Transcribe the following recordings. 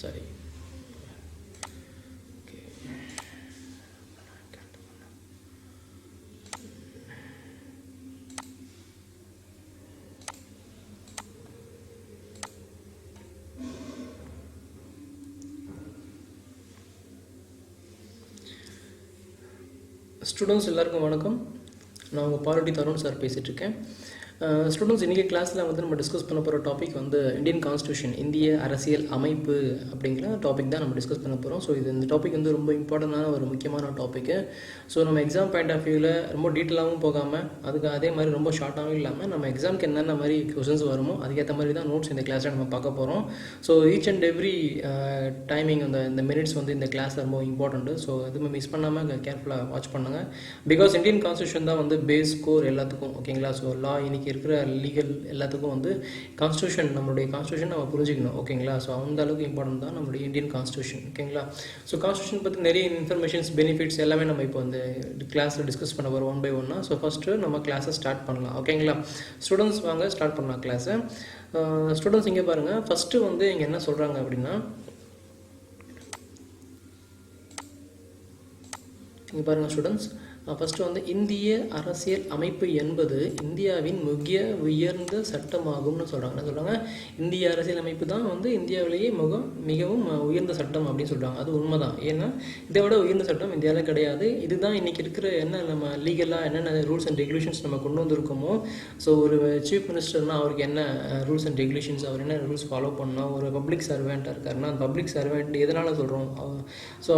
சரி. ஸ்டூடெண்ட்ஸ் எல்லாருக்கும் வணக்கம். நான் உங்கள் பாலிட்டி தருண் சார் பேசிகிட்ருக்கேன். ஸ்டூடெண்ட்ஸ், இன்றைக்கி கிளாஸில் வந்து நம்ம டிஸ்கஸ் பண்ண போகிற டாபிக் வந்து இந்தியன் கான்ஸ்டியூஷன், இந்திய அரசியல் அமைப்பு அப்படிங்கிற டாபிக் தான் நம்ம டிஸ்கஸ் பண்ண போகிறோம். ஸோ இந்த டாபிக் வந்து ரொம்ப இம்பார்ட்டண்டான ஒரு முக்கியமான டாப்பிக்கு. ஸோ நம்ம எக்ஸாம் பாயிண்ட் ஆஃப் வியூவில் ரொம்ப டீட்டெயிலாகவும் போகாமல், அதுக்கு அதே மாதிரி ரொம்ப ஷார்ட்டாகவும் இல்லாமல், நம்ம எக்ஸாமுக்கு என்னென்ன மாதிரி கொஸ்டின்ஸ் வருமோ அதுக்கேற்ற மாதிரி தான் நோட்ஸ் இந்த கிளாஸில் நம்ம பார்க்க போகிறோம். So each and every timing இந்த மினிட்ஸ் வந்து இந்த கிளாஸில் ரொம்ப இம்பார்ட்டண்ட்டு. ஸோ எதுவுமே மிஸ் பண்ணாமல் கேர்ஃபுல்லாக வாட்ச் பண்ணுங்கள். பிகாஸ் இந்தியன் கான்ஸ்டியூஷன் தான் வந்து பேஸ் கோர் எல்லாத்துக்கும். ஓகேங்களா? ஸோ லா இன்றைக்கி இருக்கிற லீகல் எல்லாத்துக்கும் வந்து கான்ஸ்டியூஷன், நம்மளுடைய கான்ஸ்டியூஷன் நம்ம புரிஞ்சுக்கணும். ஓகேங்களா? ஸோ அந்த அளவுக்கு இம்பார்ட்டன்ட் தான் நம்மளுடைய இந்தியன் கான்ஸ்டியூஷன். ஓகேங்களா? ஸோ கான்ஸ்டியூஷன் பற்றி நிறைய இன்ஃபர்மேஷன்ஸ், பெனிஃபிட்ஸ் எல்லாமே நம்ம இப்போ வந்து கிளாஸில் டிஸ்கஸ் பண்ண போகிறோம் ஒன் பை ஒன்னா. ஸோ ஃபஸ்ட்டு நம்ம கிளாஸை ஸ்டார்ட் பண்ணலாம். ஓகேங்களா ஸ்டூடெண்ட்ஸ்? வாங்க ஸ்டார்ட் பண்ணலாம் கிளாஸை. ஸ்டூடெண்ட்ஸ் இங்கே பாருங்கள், ஃபஸ்ட்டு வந்து இங்கே என்ன சொல்கிறாங்க அப்படின்னா, இங்கே பாருங்கள் ஸ்டூடெண்ட்ஸ், ஃபஸ்ட்டு வந்து இந்திய அரசியல் அமைப்பு என்பது இந்தியாவின் மிக உயர்ந்த சட்டமாகும்னு சொல்கிறாங்க. என்ன சொல்கிறாங்க? இந்திய அரசியல் அமைப்பு தான் வந்து இந்தியாவிலேயே மிகவும் உயர்ந்த சட்டம் அப்படின்னு சொல்கிறாங்க. அது உண்மை தான். ஏன்னா இதை விட உயர்ந்த சட்டம் இந்தியாவில் கிடையாது. இதுதான் இன்றைக்கி இருக்கிற என்ன நம்ம லீகலாக என்னென்ன ரூல்ஸ் அண்ட் ரெகுலேஷன்ஸ் நம்ம கொண்டு வந்திருக்கோமோ. ஸோ ஒரு சீஃப் மினிஸ்டர்னால் அவருக்கு என்ன ரூல்ஸ் அண்ட் ரெகுலேஷன்ஸ், அவர் என்ன ரூல்ஸ் ஃபாலோ பண்ணணும். ஒரு பப்ளிக் சர்வெண்ட்டாக இருக்காருன்னா அந்த பப்ளிக் சர்வெண்ட் எதனால் சொல்கிறோம், ஸோ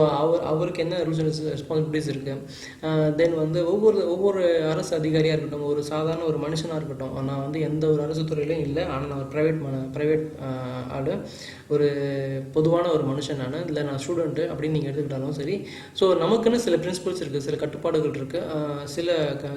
அவருக்கு என்ன ரூல்ஸ் அண்ட் ரெஸ்பான்சிபிலிட்டிஸ் இருக்குது. தென் வந்து ஒவ்வொரு அரசு அதிகாரியாக இருக்கட்டும், ஒரு சாதாரண ஒரு மனுஷனாக இருக்கட்டும், நான் வந்து எந்த ஒரு அரசு துறையிலையும் இல்லை, ஆனால் நான் ஒரு ப்ரைவேட் ஆள், ஒரு பொதுவான ஒரு மனுஷன், இல்லை நான் ஸ்டூடெண்ட்டு அப்படின்னு நீங்கள் எடுத்துக்கிட்டாலும் சரி. ஸோ நமக்குன்னு சில பிரின்சிபல்ஸ் இருக்குது, சில கட்டுப்பாடுகள் இருக்குது, சில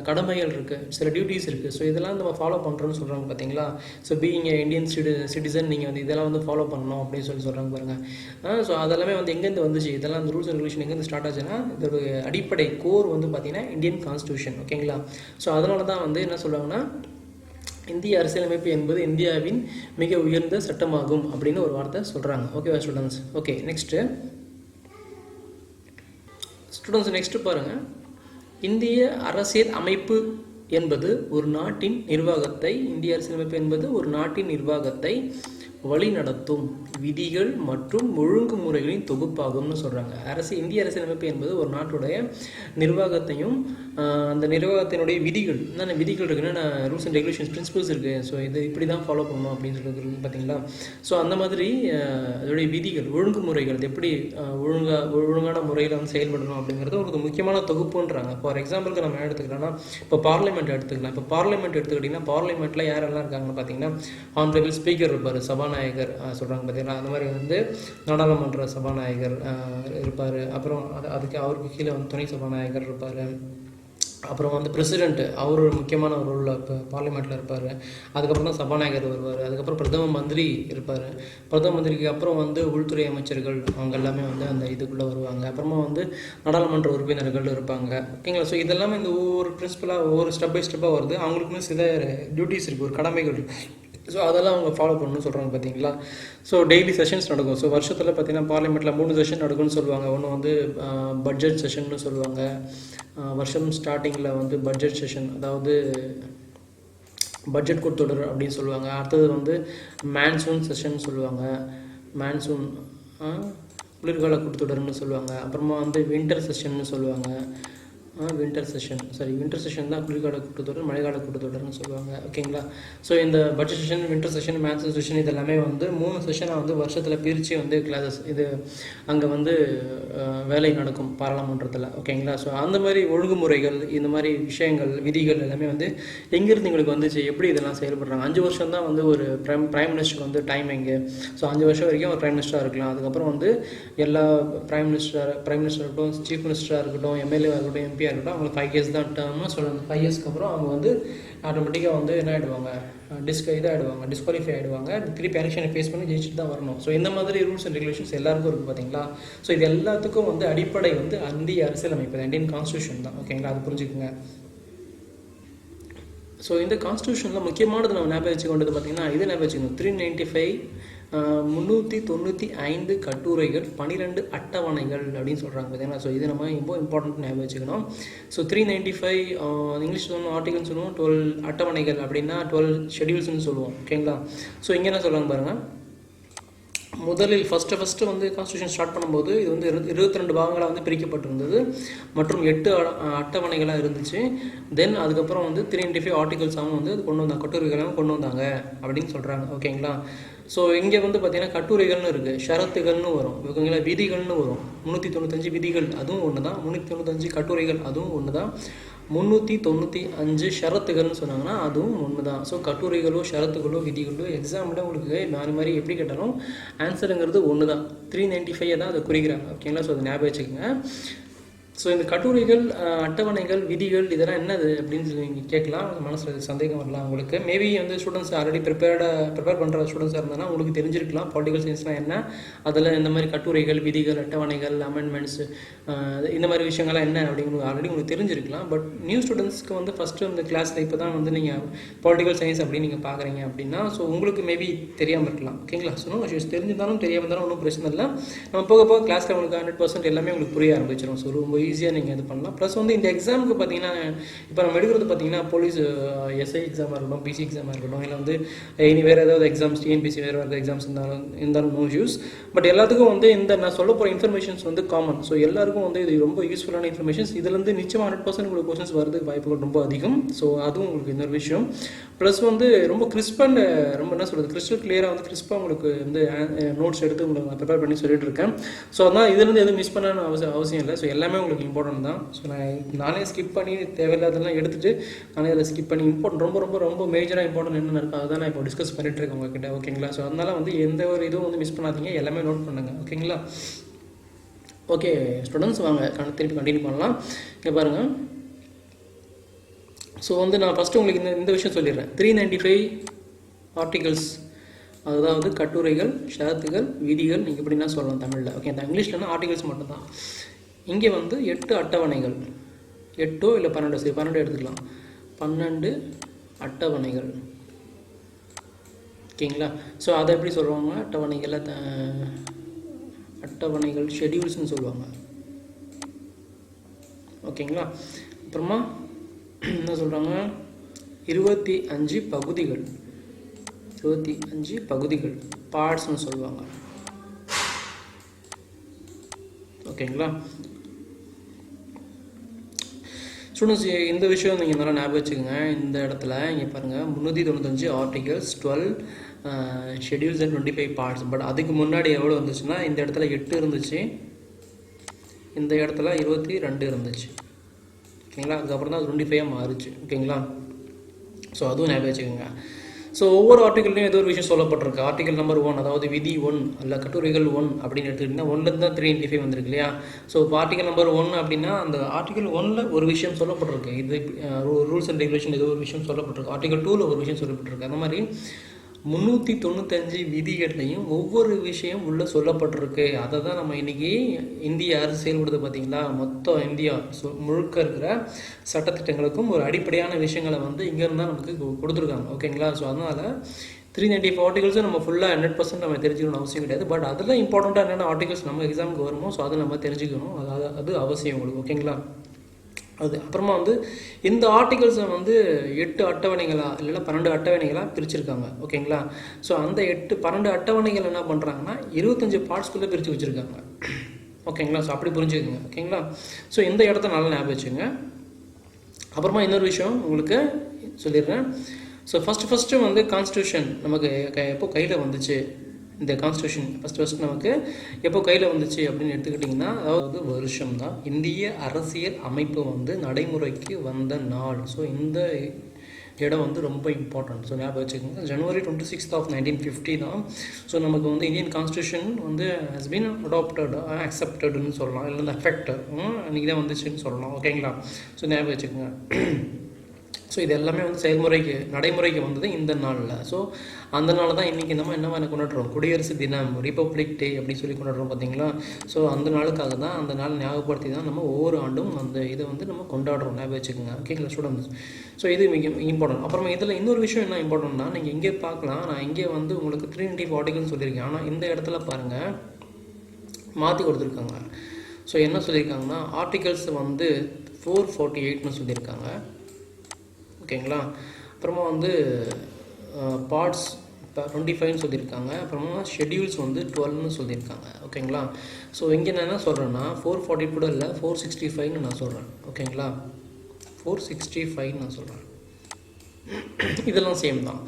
கடமைகள் இருக்குது, சில டியூட்டிஸ் இருக்குது. ஸோ இதெல்லாம் நம்ம ஃபாலோ பண்ணுறோன்னு சொல்கிறாங்க பார்த்தீங்களா? ஸோ பீயிங் இந்தியன் சிட்டிசன் நீங்கள் வந்து இதெல்லாம் வந்து ஃபாலோ பண்ணணும் அப்படின்னு சொல்கிறாங்க பாருங்கள். ஸோ அதெல்லாமே வந்து எங்கேருந்து வந்துச்சு, இதெல்லாம் அந்த ரூல்ஸ் அண்ட் ரெகுலேஷன் எங்கேருந்து ஸ்டார்ட் ஆச்சுன்னா, இதோட அடிப்படை கோர் வந்து பார்த்தீங்கன்னா இந்தியன் கான்ஸ்டியூஷன். ஓகேங்களா? ஸோ அதனால தான் வந்து என்ன சொல்கிறாங்கன்னா, இந்திய அரசியலமைப்பு என்பது இந்தியாவின் மிக உயர்ந்த சட்டமாகும் அப்படின்னு ஒரு வார்த்தை சொல்கிறாங்க. ஓகேவா students? Okay, next students, next பாருங்கள். இந்திய அரசியல் அமைப்பு என்பது ஒரு நாட்டின் நிர்வாகத்தை, இந்திய அரசியலமைப்பு என்பது ஒரு நாட்டின் நிர்வாகத்தை வழிநடத்தும் விதிகள் மற்றும் ஒழுங்குமுறைகளின் தொகுப்பாகும்னு சொல்கிறாங்க. இந்திய அரசியலமைப்பு என்பது ஒரு நாட்டுடைய நிர்வாகத்தையும் அந்த நிர்வாகத்தினுடைய விதிகள், என்னென்ன விதிகள் இருக்குன்னா ரூல்ஸ் அண்ட் ரெகுலேஷன்ஸ், பிரின்சிபல்ஸ் இருக்குது. ஸோ இது இப்படி தான் ஃபாலோ பண்ணணும் அப்படின்னு சொல்லிட்டு பார்த்தீங்களா? ஸோ அந்த மாதிரி அதோடைய விதிகள், ஒழுங்குமுறைகள், அது எப்படி ஒழுங்கான முறையில் வந்து செயல்படணும் அப்படிங்கிறது ஒரு முக்கியமான தொகுப்புன்றாங்க. ஃபார் எக்ஸாம்பிளுக்கு நம்ம எடுத்துக்கிட்டோம்னா, இப்போ பார்லிமெண்ட் எடுத்துக்கலாம். இப்போ பார்லிமெண்ட் எடுத்துக்கிட்டிங்கன்னா, பார்லிமெண்ட்டில் யாரெல்லாம் இருக்காங்கன்னு பார்த்தீங்கன்னா, ஆனரபிள் ஸ்பீக்கர் இருப்பார், சபாநாயகர் சொல்கிறாங்க பார்த்தீங்களா? அந்த மாதிரி வந்து நாடாளுமன்ற சபாநாயகர் இருப்பார். அப்புறம் அவருக்கு கீழே வந்து துணை சபாநாயகர் இருப்பார். அப்புறம் வந்து பிரசிடென்ட், அவர் ஒரு முக்கியமான ஒரு ரோலில் இப்போ பார்லிமெண்ட்டில் இருப்பார். அதுக்கப்புறம் தான் சபாநாயகர் வருவார். அதுக்கப்புறம் பிரதம மந்திரி இருப்பார். பிரதம மந்திரிக்கு அப்புறம் வந்து உள்துறை அமைச்சர்கள், அவங்க எல்லாமே வந்து அந்த இதுக்குள்ளே வருவாங்க. அப்புறமா வந்து நாடாளுமன்ற உறுப்பினர்கள் இருப்பாங்க. ஓகேங்களா? ஸோ இதெல்லாமே இந்த ஒவ்வொரு பிரின்சிபலாக ஒவ்வொரு ஸ்டெப் பை ஸ்டெப்பாக வருது. அவங்களுக்குமே சில டியூட்டிஸ் இருக்குது, ஒரு கடமைகள். ஸோ அதெல்லாம் அவங்க ஃபாலோ பண்ணணும்னு சொல்கிறாங்க பார்த்தீங்களா? ஸோ டெய்லி செஷன்ஸ் நடக்கும். ஸோ வருஷத்தில் பார்த்தீங்கன்னா பார்லிமெண்ட்டில் 3 செஷன் நடக்கும்னு சொல்லுவாங்க. ஒன்று வந்து பட்ஜெட் செஷன்னு சொல்லுவாங்க. வருஷம் ஸ்டார்டிங்கில் வந்து பட்ஜெட் செஷன், அதாவது பட்ஜெட் கூட்டத்தொடர் அப்படின்னு சொல்லுவாங்க. அடுத்தது வந்து மான்சூன் செஷன் சொல்லுவாங்க, மான்சூன் குளிர்கால கூட்டத்தொடர்னு சொல்லுவாங்க. அப்புறமா வந்து வின்டர் செஷன்னு சொல்லுவாங்க. வின்டர் செஷன் தான் குளிர்கால கூட்டத்தொடர், மழைக்கால கூட்டத்தொடர்னு சொல்லுவாங்க. ஓகேங்களா? ஸோ இந்த budget session, winter session, monsoon session இதெல்லாமே வந்து 3 செஷனாக வந்து வருஷத்தில் பிரித்து வந்து கிளாஸஸ் இது அங்கே வந்து வேலை நடக்கும் பாராளுமன்றத்தில். ஓகேங்களா? ஸோ அந்த மாதிரி ஒழுங்குமுறைகள், இந்த மாதிரி விஷயங்கள், விதிகள் எல்லாமே வந்து எங்கேருந்து எங்களுக்கு வந்துச்சு, எப்படி இதெல்லாம் செயல்படுறாங்க. 5 வருஷம் தான் வந்து ஒரு பிரைம் மினிஸ்டருக்கு வந்து டைமிங்கு. ஸோ 5 வருஷம் வரைக்கும் ஒரு பிரைம் மினிஸ்டராக இருக்கலாம். அதுக்கப்புறம் வந்து எல்லா பிரைம் மினிஸ்டராக இருக்கட்டும், சீஃப் மினிஸ்டராக இருக்கட்டும், எம்எல்ஏவாக இருக்கட்டும், எம்பியாக இருக்கட்டும், அவங்களுக்கு 5 இயர்ஸ் தான் டேர்ம்னு சொல்லணும். 5 இயர்ஸ்க்கு அப்புறம் அவங்க வந்து ஆட்டோமேட்டிக்காக வந்து என்ன ஆகிடுவாங்க, டிஸ்குவாலிஃபை ஆகிடுவாங்க. திருப்பி எலெக்ஷனை ஃபேஸ் பண்ணி ஜெயிச்சுட்டு தான் வரணும். ஸோ இந்த மாதிரி ரூல்ஸ் அண்ட் ரெகுலேஷன்ஸ் எல்லாருக்கும் இருக்குது பார்த்தீங்களா? ஸோ இது எல்லாத்துக்கும் வந்து அடிப்படை வந்து இந்திய அரசியலமைப்பு, இந்தியன் கான்ஸ்டியூஷன் தான். ஓகேங்களா? அது புரிஞ்சுக்குங்க. ஸோ இந்த கான்ஸ்டியூஷனில் முக்கியமானது நம்ம ஞாபகம் வச்சுக்கொண்டது பார்த்தீங்கன்னா, இது ஞாபகம் வச்சுக்கணும், 395 395 கட்டுரைகள், 12 அட்டவணைகள் அப்படின்னு சொல்கிறாங்க பார்த்தீங்கன்னா. ஸோ இது நம்ம ரொம்ப இம்பார்ட்டன்ட் ஞாபகம் வச்சுக்கணும். ஸோ 395 இங்கிலீஷ் சொல்லுவோம், ஆர்டிகல்ஸ் சொல்லுவோம், 12 அட்டவணைகள் அப்படின்னா 12 ஷெடியூல்ஸ்னு சொல்லுவோம். ஓகேங்களா? ஸோ இங்கே என்ன சொல்கிறாங்க பாருங்கள். முதலில் ஃபஸ்ட்டு வந்து கான்ஸ்டியூஷன் ஸ்டார்ட் பண்ணும்போது இது வந்து 22 பாகங்களாக வந்து பிரிக்கப்பட்டிருந்தது மற்றும் 8 அட்டவணைகளாக இருந்துச்சு. தென் அதுக்கப்புறம் வந்து 395 ஆர்டிகல்ஸாகவும் வந்து கொண்டு வந்தாங்க, கட்டுரைகளாகவும் கொண்டு வந்தாங்க அப்படின்னு சொல்கிறாங்க. ஓகேங்களா? ஸோ இங்கே வந்து பார்த்திங்கன்னா கட்டுரைகள்னு இருக்குது, ஷரத்துகள்னு வரும். ஓகேங்களா? விதிகள்னு வரும். 395 விதிகள் அதுவும் ஒன்று தான், 395 கட்டுரைகள் அதுவும் ஒன்று தான், 395 ஷரத்துகள்னு சொன்னாங்கன்னா அதுவும் ஒன்று தான். ஸோ கட்டுரைகளோ ஷரத்துகளோ விதிகளோ எக்ஸாமில் உங்களுக்கு மாறி மாறி எப்படி கேட்டாலும் ஆன்சருங்கிறது ஒன்று தான். 395 தான் அதை குறிக்கிறாங்க. ஓகேங்களா? ஸோ அதை ஞாபகம் வச்சுக்கோங்க. ஸோ இந்த கட்டுரைகள், அட்டவணைகள், விதிகள் இதெல்லாம் என்னது அப்படின்னு சொல்லி நீங்கள் கேட்கலாம். மனசில் சந்தேகம் வரலாம் உங்களுக்கு. மேபி வந்து ஸ்டூடெண்ட்ஸ் ஆல்ரெடி ப்ரிப்பேர் பண்ணுற ஸ்டூடெண்ட்ஸாக இருந்தாங்கன்னா உங்களுக்கு தெரிஞ்சிருக்கலாம் பொலிட்டிக்கல் சயின்ஸ்னால் என்ன, அதில் இந்த மாதிரி கட்டுரைகள், விதிகள், அட்டவணைகள், அமெண்ட்மெண்ட்ஸ், இந்த மாதிரி விஷயங்கள்லாம் என்ன அப்படிங்கிறது ஆல்ரெடி உங்களுக்கு தெரிஞ்சிருக்கலாம். பட் நியூ ஸ்டூடெண்ட்ஸ்க்கு வந்து ஃபஸ்ட்டு இந்த கிளாஸில் இப்போ தான் வந்து நீங்கள் பொலிட்டிக்கல் சயின்ஸ் அப்படின்னு நீங்கள் பார்க்குறீங்க அப்படின்னா ஸோ உங்களுக்கு மேபி தெரியாமல் இருக்கலாம். ஓகேங்களா? ஸோ தெரிஞ்சிருந்தாலும் தெரியாமல் இருந்தாலும் ஒன்றும் பிரச்சனை இல்லை. நம்ம போக போக கிளாஸில் உங்களுக்கு 100% எல்லாமே உங்களுக்கு புரிய ஆரம்பிச்சிடும். ஸோ ரொம்ப ஈஸியாக நீங்கள் இது பண்ணலாம். ப்ளஸ் வந்து இந்த எக்ஸாமுக்கு பார்த்தீங்கன்னா இப்போ நம்ம எடுக்கிறது பார்த்தீங்கன்னா போலீஸ் எஸ்ஐ எக்ஸாமாக இருக்கட்டும், பிசி எக்ஸாமாக இருக்கட்டும், இல்லை வந்து இனி வேறு ஏதாவது எக்ஸாம்ஸ், டிஎன்பிசி வேறு எக்ஸாம்ஸ் இருந்தாலும் நோ யூஸ். பட் எல்லாத்துக்கும் வந்து இந்த நான் சொல்ல போகிற இன்ஃபர்மேஷன்ஸ் வந்து காமன். ஸோ எல்லாருக்கும் வந்து இது ரொம்ப யூஸ்ஃபுல்லான இன்ஃபர்மேஷன்ஸ். இதுலேருந்து நிச்சயமாக 100% உங்களுக்கு கொஸ்டின்ஸ் வரதுக்கு வாய்ப்புகள் ரொம்ப அதிகம். ஸோ அதுவும் உங்களுக்கு இன்னொரு விஷயம். ப்ளஸ் வந்து ரொம்ப கிறிஸ்பாக, ரொம்ப என்ன சொல்கிறது, கிறிஸ்டல் கிளியராக வந்து கிறிஸ்பாக உங்களுக்கு வந்து நோட்ஸ் எடுத்து உங்களுக்கு நான் ப்ரிப்பேர் பண்ணி சொல்லிட்டு இருக்கேன். ஸோ அதனால் இதுலேருந்து எதுவும் மிஸ் பண்ண அவசியம் இல்லை. ஸோ எல்லாமே உங்களுக்கு இம்பார்ட்டன்ட் தான். ஸோ நானே ஸ்கிப் பண்ணி தேவையில்லாதெல்லாம் எடுத்துகிட்டு நானே அதில் ஸ்கிப் பண்ணி ரொம்ப ரொம்ப ரொம்ப மேஜராக இம்பார்ட்டன்ட் என்னென்ன இருக்கோ அதுதான் நான் இப்போ டிஸ்கஸ் பண்ணிட்டு இருக்கேன் உங்ககிட்ட. ஓகேங்களா? ஸோ அதனால் வந்து எந்த ஒரு இதுவும் வந்து மிஸ் பண்ணாதீங்க, எல்லாமே நோட் பண்ணுங்கள். ஓகேங்களா? ஓகே ஸ்டூடெண்ட்ஸ், வாங்க திருப்பி கண்டினியூ பண்ணலாம். இங்கே பாருங்கள். ஸோ வந்து நான் ஃபஸ்ட்டு உங்களுக்கு இந்த விஷயம் சொல்லிடுறேன். 395 ஆர்டிகல்ஸ், அதாவது கட்டுரைகள், ஷரத்துகள், விதிகள், நீங்கள் எப்படின்னா சொல்லலாம் தமிழில். ஓகே, இந்த இங்கிலீஷ்லனா ஆர்டிகல்ஸ் மட்டும்தான். இங்கே வந்து 8 அட்டவணைகள், 8 இல்லை 12, சரி 12 எடுத்துக்கலாம், 12 அட்டவணைகள். ஓகேங்களா? ஸோ அதை எப்படி சொல்லுவாங்க, அட்டவணைகள் ஷெடியூல்ஸ்னு சொல்லுவாங்க. ஓகேங்களா? அப்புறமா என்ன சொல்கிறாங்க, 25 பகுதிகள், 25 பகுதிகள் பார்ட்ஸ்னு சொல்லுவாங்க. ஓகேங்களா ஸ்டூடெண்ட்ஸ்? இந்த விஷயம் நீங்கள் நல்லா ஞாபகம் வச்சுக்கோங்க. இந்த இடத்துல இங்கே பாருங்கள், 395 articles, 12 schedules and 25 parts. But அதுக்கு முன்னாடி எவ்வளோ இருந்துச்சுன்னா இந்த இடத்துல 8 இருந்துச்சு, இந்த இடத்துல 22 இருந்துச்சு. ஓகேங்களா? அதுக்கப்புறம் தான் 25 மாறுச்சு. ஓகேங்களா? ஸோ அதுவும் ஞாபகம் வச்சுக்கோங்க. ஸோ ஒவ்வொரு ஆர்டிகல்லையும் ஏதோ ஒரு விஷயம் சொல்லப்பட்டிருக்கு. ஆர்டிகல் நம்பர் 1, அதாவது விதி 1 இல்லை கட்டுரைகள் 1 அப்படின்னு எடுத்துக்கிட்டிங்கன்னா 1 தான் 395 வந்திருக்கு இல்லையா? ஸோ இப்போ ஆர்டிகல் நம்பர் 1 அப்படின்னா அந்த ஆர்டிகல் 1 ஒரு விஷயம் சொல்லப்பட்டிருக்கு, இது ரூல்ஸ் அண்ட் ரெகுலேஷன் ஏதோ ஒரு விஷயம் சொல்லப்பட்டிருக்கு. ஆர்டிகல் 2 ஒரு விஷயம் சொல்லப்பட்டிருக்கு. அந்த மாதிரி 395 விதிகள்லையும் ஒவ்வொரு விஷயம் உள்ளே சொல்லப்பட்டிருக்கு. அதை தான் நம்ம இன்றைக்கி இந்திய அரசு செயல்படுது பார்த்தீங்களா, மொத்தம் இந்தியா முழுக்க இருக்கிற சட்டத்திட்டங்களுக்கும் ஒரு அடிப்படையான விஷயங்களை வந்து இங்கேருந்து தான் நமக்கு கொடுத்துருக்காங்க. ஓகேங்களா? ஸோ அதனால் 395 ஆர்டிகல்ஸும் நம்ம ஃபுல்லாக 100% நம்ம தெரிஞ்சுக்கணும்னு அவசியம் கிடையாது. பட் அதில் இம்பார்ட்டண்ட்டாக என்னென்ன ஆர்டிகல்ஸ் நம்ம எக்ஸாமுக்கு வருமோ ஸோ அதை நம்ம தெரிஞ்சுக்கணும். அது அவசியம் உங்களுக்கு. ஓகேங்களா? அது அப்புறமா வந்து இந்த ஆர்டிகல்ஸை வந்து 8 அட்டவணைகளாக இல்லைன்னா 12 அட்டவணைகளாக பிரிச்சுருக்காங்க. ஓகேங்களா? ஸோ அந்த 12 அட்டவணைகள் என்ன பண்ணுறாங்கன்னா 25 பார்ட்ஸ்குள்ளே பிரித்து வச்சுருக்காங்க. ஓகேங்களா? ஸோ அப்படி புரிஞ்சுக்கோங்க. ஓகேங்களா? ஸோ இந்த இடத்த நல்லா ஞாபகம் வச்சுங்க. அப்புறமா இன்னொரு விஷயம் உங்களுக்கு சொல்லிடுறேன். ஸோ ஃபஸ்ட்டு வந்து கான்ஸ்டியூஷன் நமக்கு எப்போ கையில் வந்துச்சு, இந்த கான்ஸ்டியூஷன் ஃபஸ்ட்டு நமக்கு எப்போ கையில் வந்துச்சு அப்படின்னு எடுத்துக்கிட்டிங்கன்னா அதாவது வருஷம் தான் இந்திய அரசியல் அமைப்பு வந்து நடைமுறைக்கு வந்த நாள். ஸோ இந்த இடம் வந்து ரொம்ப இம்பார்ட்டன்ட். ஸோ ஞாபகம் வச்சுக்கோங்க, January 26th of 1950 தான். ஸோ நமக்கு வந்து இந்தியன் கான்ஸ்டியூஷன் வந்து ஹஸ் பீன் அக்செப்டட்னு சொல்லலாம், இல்லை எஃபெக்ட் அன்றைக்கி தான் வந்துச்சுன்னு சொல்லலாம். ஓகேங்களா? ஸோ ஞாபகம் வச்சுக்கோங்க. ஸோ இது எல்லாமே வந்து நடைமுறைக்கு வந்தது இந்த நாளில். ஸோ அந்த நாள் தான் இன்றைக்கி நம்ம என்ன மாதிரி கொண்டாடுறோம், குடியரசு தினம், ரிப்பப்ளிக் டே அப்படின்னு சொல்லி கொண்டாடுறோம் பார்த்தீங்களா. ஸோ அந்த நாளுக்காக தான், அந்த நாள் ஞாபகப்படுத்தி தான் நம்ம ஒவ்வொரு ஆண்டும் அந்த இதை வந்து நம்ம கொண்டாடுறோம். ஞாபகம் வச்சுக்கோங்க, ஓகேங்களா ஸ்டூடெண்ட்ஸ். ஸோ இது மிக இம்பார்ட்டன்ட். அப்புறமா இதில் இன்னொரு விஷயம் என்ன இம்பார்ட்டன்ட்னா, நீங்கள் இங்கே பார்க்கலாம், நான் இங்கே வந்து உங்களுக்கு 395 ஆர்டிகல்னு சொல்லியிருக்கேன். ஆனால் இந்த இடத்துல பாருங்கள் மாற்றி கொடுத்துருக்காங்க. ஸோ என்ன சொல்லியிருக்காங்கன்னா, ஆர்டிகல்ஸ் வந்து 448ன்னு சொல்லியிருக்காங்க, ஓகேங்களா. அப்புறமா வந்து பார்ட்ஸ் 25ன்னு சொல்லியிருக்காங்க. அப்புறமா ஷெட்யூல்ஸ் வந்து 12ன்னு சொல்லியிருக்காங்க, ஓகேங்களா. ஸோ இங்கே நான் என்ன சொல்கிறேன்னா 440 கூட இல்லை, 465ன்னு நான் சொல்கிறேன், ஓகேங்களா. 465 நான் சொல்கிறேன். இதெல்லாம் சேம் தான்.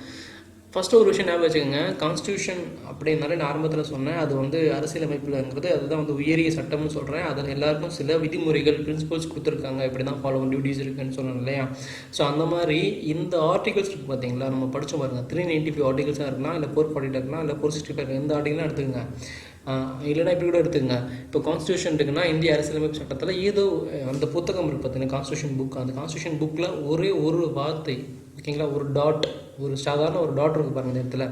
ஃபஸ்ட்டு ஒரு விஷயம் ஞாபகம் வச்சுக்கோங்க, கான்ஸ்டியூஷன் அப்படின்னாலே நான் ஆரம்பத்தில் சொன்னேன், அது வந்து அரசியலமைப்புலங்கிறது அதுதான் வந்து உயரிய சட்டம்னு சொல்கிறேன். அதில் எல்லாருக்கும் சில விதிமுறைகள், பிரின்சிபல்ஸ் கொடுத்துருக்காங்க, இப்படி தான் ஃபாலோ டியூட்டிஸ் இருக்குன்னு சொன்னேன் இல்லையா. ஸோ அந்த மாதிரி இந்த ஆர்டிகல்ஸ் இருக்குது பார்த்தீங்களா, நம்ம படித்த பாருங்கள், 395 ஆர்டிகல்ஸாக இருக்கலாம், இல்லை 440 இருக்கலாம், இல்லை 465, எந்த ஆர்டிகலும் எடுத்துக்கங்க. இல்லைனா இப்படி கூட எடுத்துங்க. இப்போ கான்ஸ்டியூஷன் இருக்குன்னா இந்திய அரசியலமைப்பு சட்டத்தில் ஏதோ அந்த புத்தகம் இருக்குது பார்த்தீங்கன்னா, கான்ஸ்டியூஷன் புக், அந்த கான்ஸ்டியூஷன் புக்கில் ஒரே ஒரு வார்த்தை, ஓகேங்களா, ஒரு டாட், ஒரு சாதாரண ஒரு டாட் இருக்குது பாருங்கள் இந்த இடத்துல.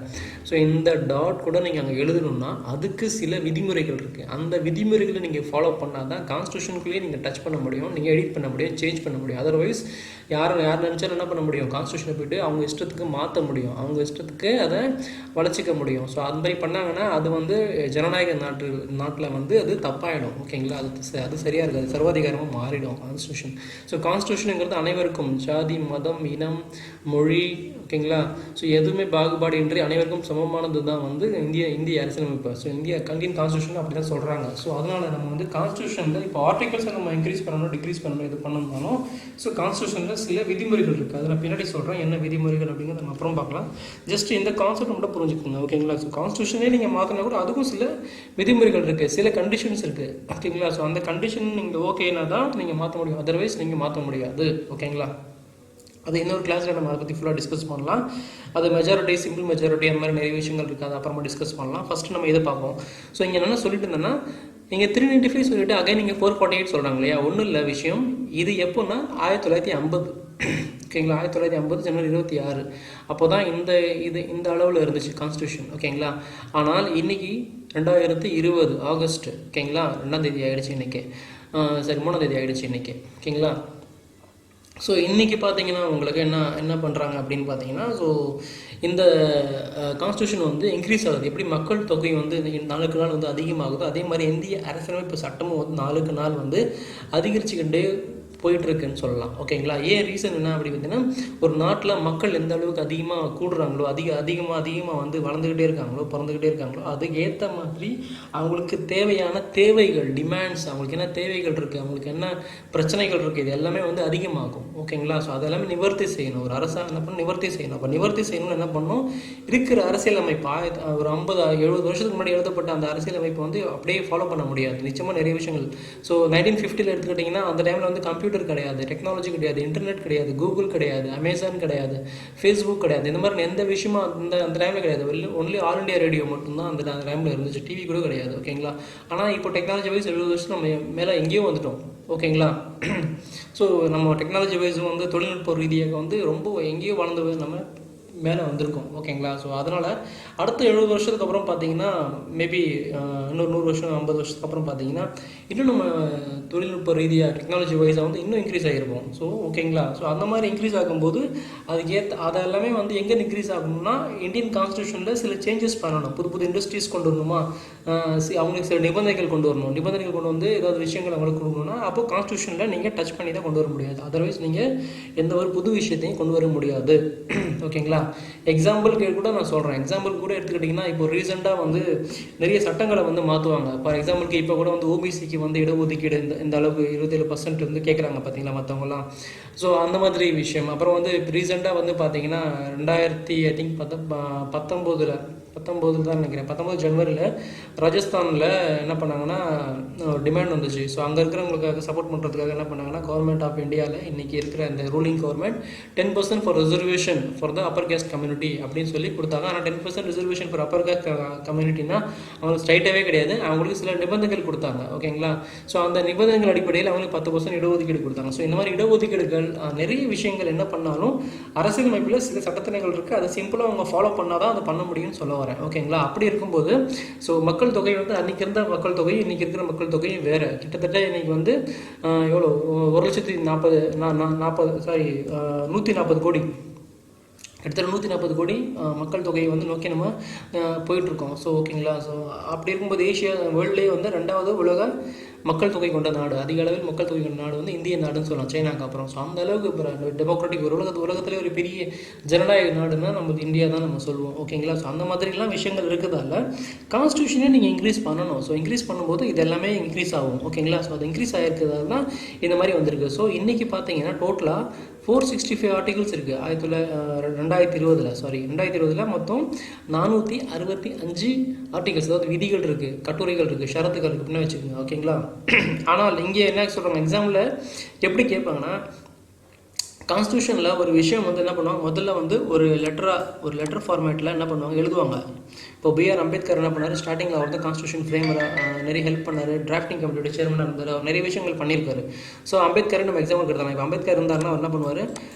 ஸோ இந்த டாட் கூட நீங்கள் அங்கே எழுதணும்னா அதுக்கு சில விதிமுறைகள் இருக்குது. அந்த விதிமுறைகளை நீங்கள் ஃபாலோ பண்ணால் தான் கான்ஸ்டியூஷனுக்குள்ளேயே நீங்கள் டச் பண்ண முடியும், நீங்கள் எடிட் பண்ண முடியும், சேஞ்ச் பண்ண முடியும். அதர்வைஸ் யார் நினச்சாலும் என்ன பண்ண முடியும், கான்ஸ்டியூஷனை போய்ட்டு அவங்க இஷ்டத்துக்கு மாற்ற முடியும், அவங்க இஷ்டத்துக்கு அதை வளர்ச்சிக்க முடியும். ஸோ அது மாதிரி பண்ணாங்கன்னா அது வந்து ஜனநாயக நாட்டில் வந்து அது தப்பாயிடும், ஓகேங்களா. அது சரியாக இருக்காது, சர்வாதிகாரமாக மாறிடும் கான்ஸ்டியூஷன். ஸோ கான்ஸ்டியூஷனுங்கிறது அனைவருக்கும், ஜாதி, மதம், இனம், மொழி, ஓகேங்களா. ஸோ எதுவுமே பாகுபாடு இன்றி அனைவருக்கும் சமமானது தான் வந்து இந்திய அரசியலமைப்பு. ஸோ இந்தியன் கான்ஸ்டியூஷன் அப்படி தான் சொல்கிறாங்க. ஸோ அதனால் நம்ம வந்து கான்ஸ்டியூஷனில் இப்போ ஆர்டிகல்ஸை நம்ம இன்க்ரீஸ் பண்ணணும், டிக்ரீஸ் பண்ணணும், இது பண்ணணும்னாலும் ஸோ கான்ஸ்டியூஷனில் சில விதிமுறைகள் இருக்குது. அதை நான் பின்னாடி சொல்கிறேன் என்ன விதிமுறைகள் அப்படிங்கிறத நம்ம அப்புறம் பார்க்கலாம். ஜஸ்ட் இந்த கான்செப்ட் மட்டும் புரிஞ்சுக்கோங்க, ஓகேங்களா. ஸோ கான்ஸ்டியூஷனே நீங்கள் மாற்றினா கூட அதுக்கும் சில விதிமுறைகள் இருக்குது, சில கண்டிஷன்ஸ் இருக்குது, ஓகேங்களா. ஸோ அந்த கண்டிஷன் நீங்கள் ஓகேனா தான் நீங்கள் மாற்ற முடியும், அதர்வைஸ் நீங்கள் மாற்ற முடியாது, ஓகேங்களா. அது இன்னொரு கிளாஸில் நம்ம அதை பற்றி ஃபுல்லாக டிஸ்கஸ் பண்ணலாம். அது மெஜாரிட்டி, சிம்பிள் மெஜாரிட்டி, அந்த மாதிரி நிறைய விஷயங்கள் இருக்குது, அது அப்புறமா டிஸ்கஸ் பண்ணலாம். ஃபஸ்ட்டு நம்ம இதை பார்ப்போம். ஸோ இங்கே என்ன சொல்லிட்டு இருந்தேன்னா, நீங்கள் 395 சொல்லிவிட்டு அகைன் நீங்கள் 448 சொல்கிறாங்க இல்லையா. ஒன்றும் இல்லை விஷயம், இது எப்போன்னா 1950, ஓகேங்களா. 1950 ஜனவரி 26 அப்போ தான் இந்த அளவில் இருந்துச்சு கான்ஸ்டியூஷன், ஓகேங்களா. ஆனால் இன்றைக்கி 2020 ஆகஸ்ட், ஓகேங்களா, 2ஆம் தேதி ஆகிடுச்சு இன்றைக்கி, சரி 3ஆம் தேதி ஆகிடுச்சு இன்றைக்கி, ஓகேங்களா. ஸோ இன்றைக்கி பார்த்தீங்கன்னா உங்களுக்கு என்ன பண்ணுறாங்க அப்படின்னு பார்த்தீங்கன்னா, ஸோ இந்த கான்ஸ்டியூஷன் வந்து இன்க்ரீஸ் ஆகுது. எப்படி மக்கள் தொகை வந்து நாளுக்கு நாள் வந்து அதிகமாகுதோ அதே மாதிரி இந்திய அரசியலமைப்பு சட்டமும் வந்து நாளுக்கு நாள் வந்து அதிகரிச்சுக்கிட்டே போயிட்டுருக்குன்னு சொல்லலாம், ஓகேங்களா. ஏன் ரீசன் என்ன அப்படி பார்த்தீங்கன்னா, ஒரு நாட்டில் மக்கள் எந்த அளவுக்கு அதிகமாக கூடுறாங்களோ, அதிகமாக வந்து வளர்ந்துக்கிட்டே இருக்காங்களோ, பிறந்துக்கிட்டே இருக்காங்களோ, அதுக்கு ஏற்ற மாதிரி அவங்களுக்கு தேவையான தேவைகள், டிமாண்ட்ஸ், அவங்களுக்கு என்ன தேவைகள் இருக்குது, அவங்களுக்கு என்ன பிரச்சனைகள் இருக்குது, இது எல்லாமே வந்து அதிகமாகும், ஓகேங்களா. ஸோ அதெல்லாமே நிவர்த்தி செய்யணும், ஒரு அரசாங்கம் என்ன பண்ணணும், நிவர்த்தி செய்யணும். அப்போ நிவர்த்தி செய்யணும்னு என்ன பண்ணணும், இருக்கிற அரசியலமைப்பு ஒரு 50-70 வருஷத்துக்கு முன்னாடி எழுதப்பட்ட அந்த அரசியலமைப்பு வந்து அப்படியே ஃபாலோ பண்ண முடியாது, நிச்சயமாக நிறைய விஷயங்கள். ஸோ 1950 எடுத்துக்கிட்டிங்கன்னா அந்த டைமில் வந்து கம்ப்யூட்டர் கிடையாது, டெக்னாலஜி கிடையாது, இன்டர்நெட் கிடையாது, கூகுள் கிடையாது, அமேசான் கிடையாது, ஃபேஸ்புக் கிடையாது, இந்த மாதிரி எந்த விஷயமா அந்த டைமில் கிடையாது. ஒன்லி ஆல் இண்டியா ரேடியோ மட்டும்தான் அந்த டைமில் இருந்துச்சு, டிவி கூட கிடையாது, ஓகேங்களா. ஆனால் இப்போ டெக்னாலஜி வைஸ் 70 வருஷம் நம்ம மேலே எங்கேயோ வந்துட்டோம், ஓகேங்களா. ஸோ நம்ம டெக்னாலஜி வைஸ் வந்து தொழில்நுட்ப ரீதியாக வந்து ரொம்ப எங்கேயோ வளர்ந்து நம்ம மேலே வந்திருக்கோம், ஓகேங்களா. ஸோ அதனால் அடுத்த 70 வருஷத்துக்கு அப்புறம் பார்த்தீங்கன்னா மேபி இன்னொரு 100 வருஷம் 50 வருஷத்துக்கு அப்புறம் பார்த்தீங்கன்னா இன்னும் நம்ம தொழில்நுட்ப ரீதியாக டெக்னாலஜி வைஸாக வந்து இன்னும் இன்க்ரீஸ் ஆகிருக்கும். ஸோ ஓகேங்களா. ஸோ அந்த மாதிரி இன்க்ரீஸ் ஆகும்போது அது எல்லாமே வந்து எங்கே இன்க்ரீஸ் ஆகணும்னா இந்தியன் கான்ஸ்டியூஷனில் சில சேஞ்சஸ் பண்ணணும், புது இண்டஸ்ட்ரீஸ் கொண்டு வரணுமா, அவங்களுக்கு சில நிபந்தனைகள் கொண்டு கொண்டு வந்து ஏதாவது விஷயங்கள் அவங்களுக்கு கொடுக்கணும்னா அப்போ கான்ஸ்டியூஷனில் நீங்கள் டச் பண்ணி தான் கொண்டு வர முடியாது, அதர்வைஸ் நீங்கள் எந்த ஒரு புது விஷயத்தையும் கொண்டு வர முடியாது, ஓகேங்களா. எக்ஸாம்பிளுக்கு கூட நான் சொல்கிறேன், எக்ஸாம்பிள் கூட எடுத்துக்கிட்டிங்கன்னா இப்போ ரீசெண்டாக வந்து நிறைய சட்டங்களை வந்து மாற்றுவாங்க. ஃபார் எக்ஸாம்பிளுக்கு இப்போ கூட வந்து ஓபிசிக்கு வந்து இடஒதுக்கீடு இந்த அளவுக்கு 27% வந்து கேட்குறாங்க பார்த்தீங்களா மற்றவங்கலாம். ஸோ அந்த மாதிரி விஷயம். அப்புறம் வந்து ரீசெண்டாக வந்து பார்த்தீங்கன்னா 2019 19 தான் நினைக்கிறேன், 19 ஜனவரியில் ராஜஸ்தானில் என்ன பண்ணாங்கன்னா டிமாண்ட் வந்துச்சு. ஸோ அங்கே இருக்கிறவங்களுக்காக சப்போர்ட் பண்ணுறதுக்காக என்ன பண்ணாங்கன்னா கவர்மெண்ட் ஆஃப் இந்தியாவில் இன்றைக்கி இருக்கிற அந்த ruling government 10% for reservation for the upper caste community அப்படின்னு சொல்லி கொடுத்தாங்க. ஆனால் 10% ரிசர்வேஷன் ஃபார் அப்பர் கேஸ்ட் கம்யூனிட்டினா அவங்களுக்கு ஸ்ட்ரைட்டாகவே கிடையாது, அவங்களுக்கு சில நிபந்தனைகள் கொடுத்தாங்க. ஓகேங்களா? ஸோ அந்த நிபந்தனைகள் அடிப்படையில் அவங்களுக்கு 10% இடஒதுக்கீடு கொடுத்தாங்க. ஸோ இந்த மாதிரி இடஒதுக்கீடுகள் நிறைய விஷயங்கள் என்ன பண்ணாலும் அரசியலமைப்பில் சில சட்டத்தினைகள் இருக்குது, அதை சிம்பிளாக அவங்க ஃபாலோ பண்ணால் தான் அதை பண்ண முடியும்னு சொல்ல வரேன். ஓகேங்களா? அப்படி இருக்கும்போது ஸோ மக்கள் தொகை வந்து அன்றைக்கி இருந்த மக்கள் தொகை இன்றைக்கி இருக்கிற மக்கள் தொகையும் வேறு. கிட்டத்தட்ட இன்றைக்கி வந்து எவ்வளோ 140 கோடி, கிட்டத்தட்ட 140 கோடி மக்கள் தொகையை வந்து நோக்கி நம்ம போயிட்டுருக்கோம். ஸோ ஓகேங்களா? ஸோ அப்படி இருக்கும்போது ஏஷியா வேர்ல்ட்லேயே வந்து 2வது உலக மக்கள் தொகை கொண்ட நாடு, அதிக அளவில் மக்கள் தொகை கொண்ட நாடு வந்து இந்திய நாடுன்னு சொல்லலாம், சைனாக்கு அப்புறம். ஸோ அந்த அளவுக்கு இப்போ டெமோக்ராட்டிக் ஒரு உலகத்திலே ஒரு பெரிய ஜனநாயக நாடுன்னா நம்ம இந்தியா தான் நம்ம சொல்லுவோம். ஓகேங்களா? ஸோ அந்த மாதிரிலாம் விஷயங்கள் இருக்கிறதால கான்ஸ்டியூஷனே நீங்கள் இன்க்ரீஸ் பண்ணணும். ஸோ இன்க்ரீஸ் பண்ணும்போது இது எல்லாமே இன்க்ரீஸ் ஆகும். ஓகேங்களா? ஸோ அது இன்க்ரீஸ் ஆகிருக்கிறதால தான் இந்த மாதிரி வந்திருக்கு. ஸோ இன்றைக்கி பார்த்தீங்கன்னா டோட்டலாக 465 ஆர்டிகல்ஸ் இருக்குது. 2020 மொத்தம் 465 ஆர்டிகல்ஸ், அதாவது விதிகள் இருக்குது, கட்டுரைகள் இருக்குது, ஷரத்துகள் இருக்குன்னு வச்சுக்கோங்க. ஓகேங்களா? ஆனால் இங்கே என்ன சொல்கிறாங்க, எக்ஸாமில் எப்படி கேட்பாங்கன்னா கான்ஸ்டியூஷனில் ஒரு விஷயம் வந்து என்ன பண்ணுவாங்க, முதல்ல வந்து ஒரு லெட்டர் ஃபார்மேட்டில் என்ன பண்ணுவாங்க எழுதுவாங்க. இப்போ B.R. அம்பேத்கர் என்ன பண்ணார், ஸ்டார்டிங்கில் அவர் தான் கான்ஸ்டியூஷன் ஃப்ரேமரை நிறைய ஹெல்ப் பண்ணார், டிராஃப்டிங் கமிட்டியோட சேர்மனாக இருந்தார், அவர் நிறைய விஷயங்கள் பண்ணியிருக்காரு. ஸோ அம்பேத்கர் நம்ம எக்ஸாம்பிள் எடுத்தாங்க. இப்போ அம்பேத்கர் இருந்தாருன்னா அவர் என்ன பண்ணுவார்,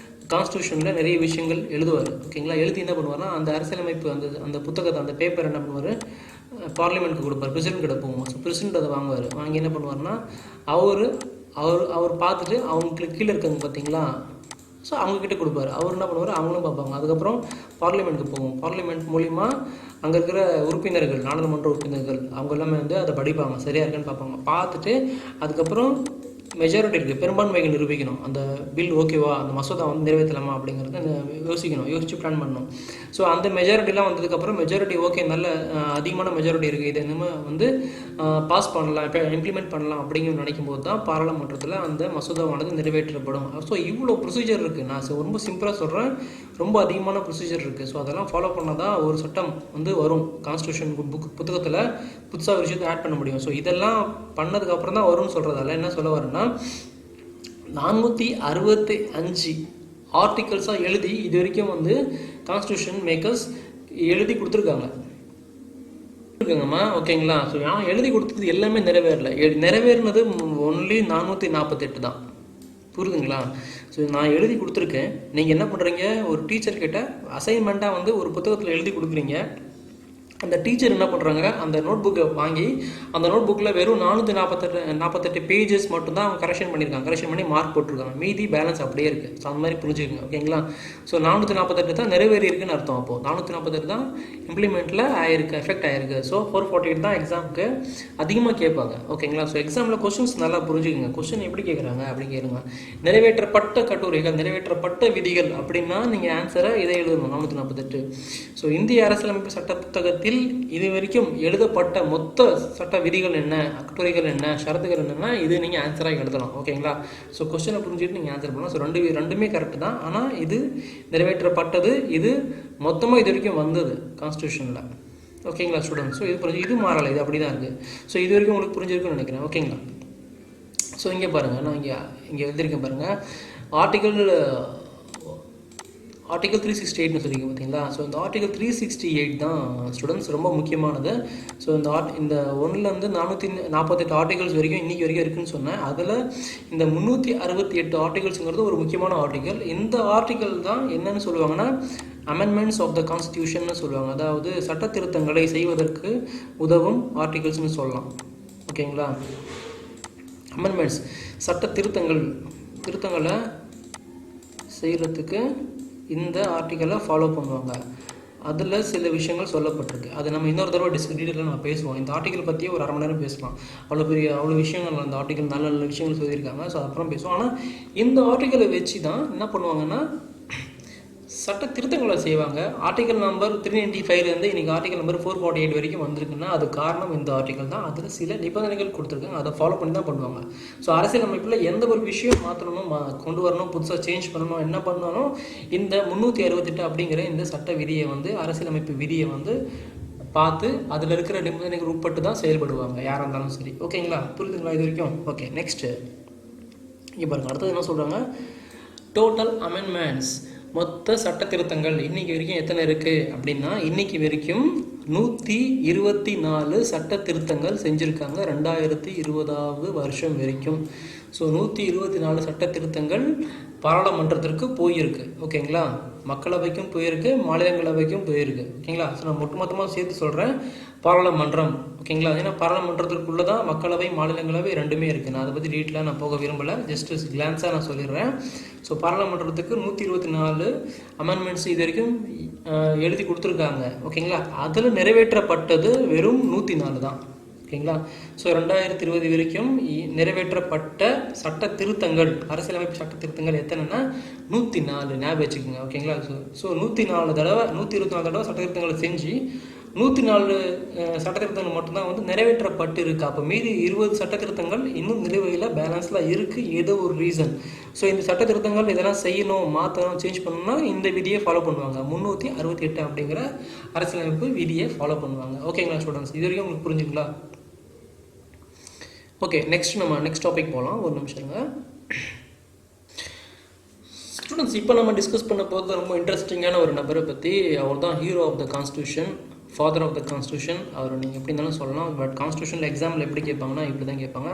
கான்ஸ்டியூஷனில் நிறைய விஷயங்கள் எழுதுவார். ஓகேங்களா? எழுதி என்ன பண்ணுவார்னா அந்த அரசியலமைப்பு அந்த புத்தகத்தை அந்த பேப்பர் என்ன பண்ணுவார், பார்லிமெண்ட்டுக்கு கொடுப்பார், பிரசிடென்ட் கிட்ட போவோம். ஸோ பிரசிடென்ட் அதை வாங்கி என்ன பண்ணுவார்னா அவர் பார்த்துட்டு அவங்களுக்கு கீழே இருக்காங்க பார்த்தீங்களா, ஸோ அவங்கக்கிட்ட கொடுப்பாரு. அவர் என்ன பண்ணுவார், அவங்களும் பார்ப்பாங்க. அதுக்கப்புறம் பார்லிமெண்ட்டுக்கு போவோம். பார்லிமெண்ட் மூலிமா அங்கே இருக்கிற உறுப்பினர்கள், நாடாளுமன்ற உறுப்பினர்கள் அவங்க எல்லாமே வந்து அதை படிப்பாங்க, சரியாக இருக்குன்னு பார்ப்பாங்க. பார்த்துட்டு அதுக்கப்புறம் மெஜாரிட்டி இருக்குது, பெரும்பான்மைகள் நிரூபிக்கணும். அந்த பில் ஓகேவா, அந்த மசோதா வந்து நிறைவேற்றலாமா அப்படிங்கிறத யோசிச்சு பிளான் பண்ணணும். ஸோ அந்த மெஜாரிட்டிலாம் வந்ததுக்கப்புறம் மெஜாரிட்டி ஓகே, நல்ல அதிகமான மெஜாரிட்டி இருக்குது, இதை நம்ம வந்து பாஸ் பண்ணலாம், இப்போ இம்ப்ளிமெண்ட் பண்ணலாம் அப்படிங்கிற நினைக்கும் போது தான் பாராளுமன்றத்தில் அந்த மசோதாவானது நிறைவேற்றப்படும். ஸோ இவ்வளோ ப்ரொசீஜர் இருக்குது. நான் ரொம்ப சிம்பிளாக சொல்கிறேன், ரொம்ப அதிகமான ப்ரொசீஜர் இருக்குது. ஸோ அதெல்லாம் ஃபாலோ பண்ணால் தான் ஒரு சட்டம் வந்து வரும். கான்ஸ்டியூஷன் புத்தகத்தில் புதுசாக ஒரு விஷயத்தை ஆட் பண்ண முடியும். ஸோ இதெல்லாம் பண்ணதுக்கப்புறம் தான் வரும்னு சொல்கிறதால என்ன சொல்ல வரேன்னா 465 ஆர்டிகல்ஸாக எழுதி இது வரைக்கும் வந்து கான்ஸ்டியூஷன் மேக்கர்ஸ் எழுதி கொடுத்துருக்காங்கம்மா. ஓகேங்களா? ஸோ நான் எழுதி கொடுத்தது எல்லாமே நிறைவேறினது ஒன்லி 448 தான். புரியுதுங்களா? ஸோ நான் எழுதி கொடுத்துருக்கேன். நீங்கள் என்ன பண்ணுறீங்க, ஒரு டீச்சர்கிட்ட அசைன்மெண்ட்டாக வந்து ஒரு புத்தகத்தில் எழுதி கொடுக்குறீங்க. அந்த டீச்சர் என்ன பண்ணுறாங்க, அந்த நோட் புக்கை வாங்கி அந்த நோட் புக்கில் வெறும் 448 பேஜஸ் மட்டும்தான் அவங்க கரெக்ஷன் பண்ணியிருக்காங்க, கரெக்ஷன் பண்ணி மார்க் போட்டிருக்காங்க, மீதி பேலன்ஸ் அப்படியே இருக்குது. ஸோ அந்த மாதிரி புரிஞ்சுக்கோங்க. ஓகேங்களா? ஸோ 448 தான் நிறைவேறி இருக்குன்னு அர்த்தம். அப்போது 448 தான் இம்ப்ளிமெண்ட்டில் ஆயிருக்கு, எஃபெக்ட் ஆயிருக்கு. ஸோ 448 தான் எக்ஸாமுக்கு அதிகமாக கேட்பாங்க. ஓகேங்களா? ஸோ எக்ஸாமில் கொஸ்டின்ஸ் நல்லா புரிஞ்சுக்கோங்க. கொஸ்டின் எப்படி கேட்குறாங்க அப்படின்னு கேளுங்க. நிறைவேற்றப்பட்ட கட்டுரைகள், நிறைவேற்றப்பட்ட விதிகள் அப்படின்னா நீங்கள் ஆன்சரை இதை எழுதணும், 448. ஸோ இந்திய அரசியலமைப்பு சட்ட புத்தகத்தில் இது வரைக்கும் எழுதப்பட்ட மொத்த சட்ட விதிகள் என்ன, கட்டுரைகள் என்ன, ஷரத்துகள் என்னன்னா இது நீங்கள் ஆன்சராக எழுதலாம். ஓகேங்களா? ஸோ கொஸ்டினை புரிஞ்சுட்டு நீங்கள் ஆன்சர் பண்ணலாம். ஸோ ரெண்டுமே கரெக்டு தான். ஆனால் இது நிறைவேற்றப்பட்டது, இது மொத்தமாக இது வரைக்கும் வந்தது கான்ஸ்டியூஷனில். ஓகேங்களா ஸ்டூடெண்ட்ஸ்? ஸோ இது மாறலை, இது அப்படி தான் இருக்குது. ஸோ இது வரைக்கும் உங்களுக்கு புரிஞ்சிருக்குன்னு நினைக்கிறேன். ஓகேங்களா? ஸோ இங்கே பாருங்கள், நான் இங்கே எழுதியிருக்கேன் பாருங்கள், ஆர்டிகல் 368ன்னு சொல்லிங்க பார்த்தீங்களா? ஸோ இந்த ஆர்டிகல் 368 தான் ஸ்டூடெண்ட்ஸ் ரொம்ப முக்கியமானது. ஸோ இந்த 1லேருந்து 448 ஆர்டிகல்ஸ் வரைக்கும் இன்றைக்கி வரைக்கும் இருக்குதுன்னு சொன்னேன். அதில் இந்த 368 ஆர்டிகல்ஸுங்கிறது ஒரு முக்கியமான ஆர்டிகல். இந்த ஆர்டிகல் தான் என்னன்னு சொல்லுவாங்கன்னா அமெண்ட்மெண்ட்ஸ் ஆஃப் த கான்ஸ்டியூஷன்னு சொல்லுவாங்க. அதாவது சட்ட திருத்தங்களை செய்வதற்கு உதவும் ஆர்டிகல்ஸ்னு சொல்லலாம். ஓகேங்களா? அமெண்ட்மெண்ட்ஸ் சட்ட திருத்தங்களை செய்கிறதுக்கு இந்த ஆர்டிக்கலை ஃபாலோ பண்ணுவாங்க. அதில் சில விஷயங்கள் சொல்லப்பட்டிருக்கு. அது நம்ம இன்னொரு தடவை டீட்டெயிலாக நம்ம பேசுவோம். இந்த ஆர்டிக்கல் பற்றியே ஒரு 1/2 மணி நேரம் பேசலாம். அவ்வளோ விஷயங்கள் அந்த ஆர்டிக்கல் நல்ல விஷயங்கள் சொல்லியிருக்காங்க. ஸோ அப்புறம் பேசுவோம். ஆனால் இந்த ஆர்டிக்கலை வச்சு தான் என்ன பண்ணுவாங்கன்னா சட்ட திருத்தங்களை செய்வாங்க. ஆர்டிகல் நம்பர் 395 இன்றைக்கி ஆர்டிகல் நம்பர் 448 வரைக்கும் வந்திருக்குன்னா அது காரணம் இந்த ஆர்டிகல் தான். அதில் சில நிபந்தனைகள் கொடுத்துருக்காங்க, அதை ஃபாலோ பண்ணி தான் பண்ணுவாங்க. ஸோ அரசியல் அமைப்பில் எந்த ஒரு விஷயம் மாற்றணும், கொண்டு வரணும், புதுசாக சேஞ்ச் பண்ணணும், என்ன பண்ணாலும் இந்த 368 அப்படிங்கிற இந்த சட்ட விதியை வந்து அரசியலமைப்பு விதியை வந்து பார்த்து அதில் இருக்கிற நிபந்தனைகள் உட்பட்டு தான் செயல்படுவாங்க யாராக இருந்தாலும் சரி. ஓகேங்களா, புரியுதுங்களா இது வரைக்கும்? ஓகே, நெக்ஸ்ட்டு இங்கே பாருங்கள். அடுத்தது என்ன சொல்கிறாங்க, டோட்டல் அமெண்ட்மெண்ட்ஸ், மொத்த சட்ட திருத்தங்கள் இன்றைக்கி வரைக்கும் எத்தனை இருக்குது அப்படின்னா, இன்றைக்கி வரைக்கும் 124 சட்ட திருத்தங்கள் செஞ்சுருக்காங்க 2020 வருஷம் வரைக்கும். ஸோ 124 சட்ட திருத்தங்கள் பாராளுமன்றத்திற்கு போயிருக்கு. ஓகேங்களா, மக்களவைக்கும் போயிருக்கு, மாநிலங்களவைக்கும் போயிருக்கு. ஓகேங்களா, ஸோ நான் மொத்தமாக சேர்த்து சொல்கிறேன் பாராளுமன்றம். ஓகேங்களா, ஏன்னா பாராளுமன்றத்திற்குள்ளே தான் மக்களவை மாநிலங்களவை ரெண்டுமே இருக்குது. நான் அதை பற்றி டீட்டெயிலாக நான் போக விரும்பலை, ஜஸ்ட் கிளான்ஸாக நான் சொல்லிடுறேன். ஸோ பாராளுமன்றத்துக்கு 124 அமெண்ட்மெண்ட்ஸ் இது வரைக்கும் எழுதி கொடுத்துருக்காங்க. ஓகேங்களா, அதில் நிறைவேற்றப்பட்டது வெறும் 104 தான். ஓகேங்களா, ஸோ 2020 வரைக்கும் நிறைவேற்றப்பட்ட சட்ட திருத்தங்கள், அரசியலமைப்பு சட்ட திருத்தங்கள் எத்தனைன்னா 104, ஞாபகம் வச்சுக்கோங்க. ஓகேங்களா, ஸோ 124 தடவை 124 தடவை சட்ட திருத்தங்களை செஞ்சு 104 சட்ட திருத்தங்கள் மட்டும்தான் வந்து நிறைவேற்றப்பட்டு இருக்குது. அப்போ மீதி 20 சட்ட திருத்தங்கள் இன்னும் நிலுவையில் பேலன்ஸில் இருக்குது, ஏதோ ஒரு ரீசன். ஸோ இந்த சட்ட திருத்தங்கள் இதெல்லாம் செய்யணும், மாற்றணும், சேஞ்ச் பண்ணணும்னா இந்த விதியை ஃபாலோ பண்ணுவாங்க. 368 அப்படிங்கிற அரசியலமைப்பு விதியை ஃபாலோ பண்ணுவாங்க. ஓகேங்களா ஸ்டூடெண்ட்ஸ், இது வரைக்கும் உங்களுக்கு புரிஞ்சுங்களா? ஓகே, நெக்ஸ்ட் டாபிக் போகலாம். ஒரு நிமிஷங்க ஸ்டூடெண்ட்ஸ். இப்போ நம்ம டிஸ்கஸ் பண்ண போகிறது ரொம்ப இன்ட்ரெஸ்டிங்கான ஒரு நபரை பற்றி. அவர் தான் hero of the constitution, father of the constitution. அவர் நீங்கள் எப்படி இருந்தாலும் சொல்லலாம். பட் கான்ஸ்டியூஷனில் எக்ஸாம்பிள் எப்படி கேட்பாங்கன்னா இப்படி தான் கேட்பாங்க,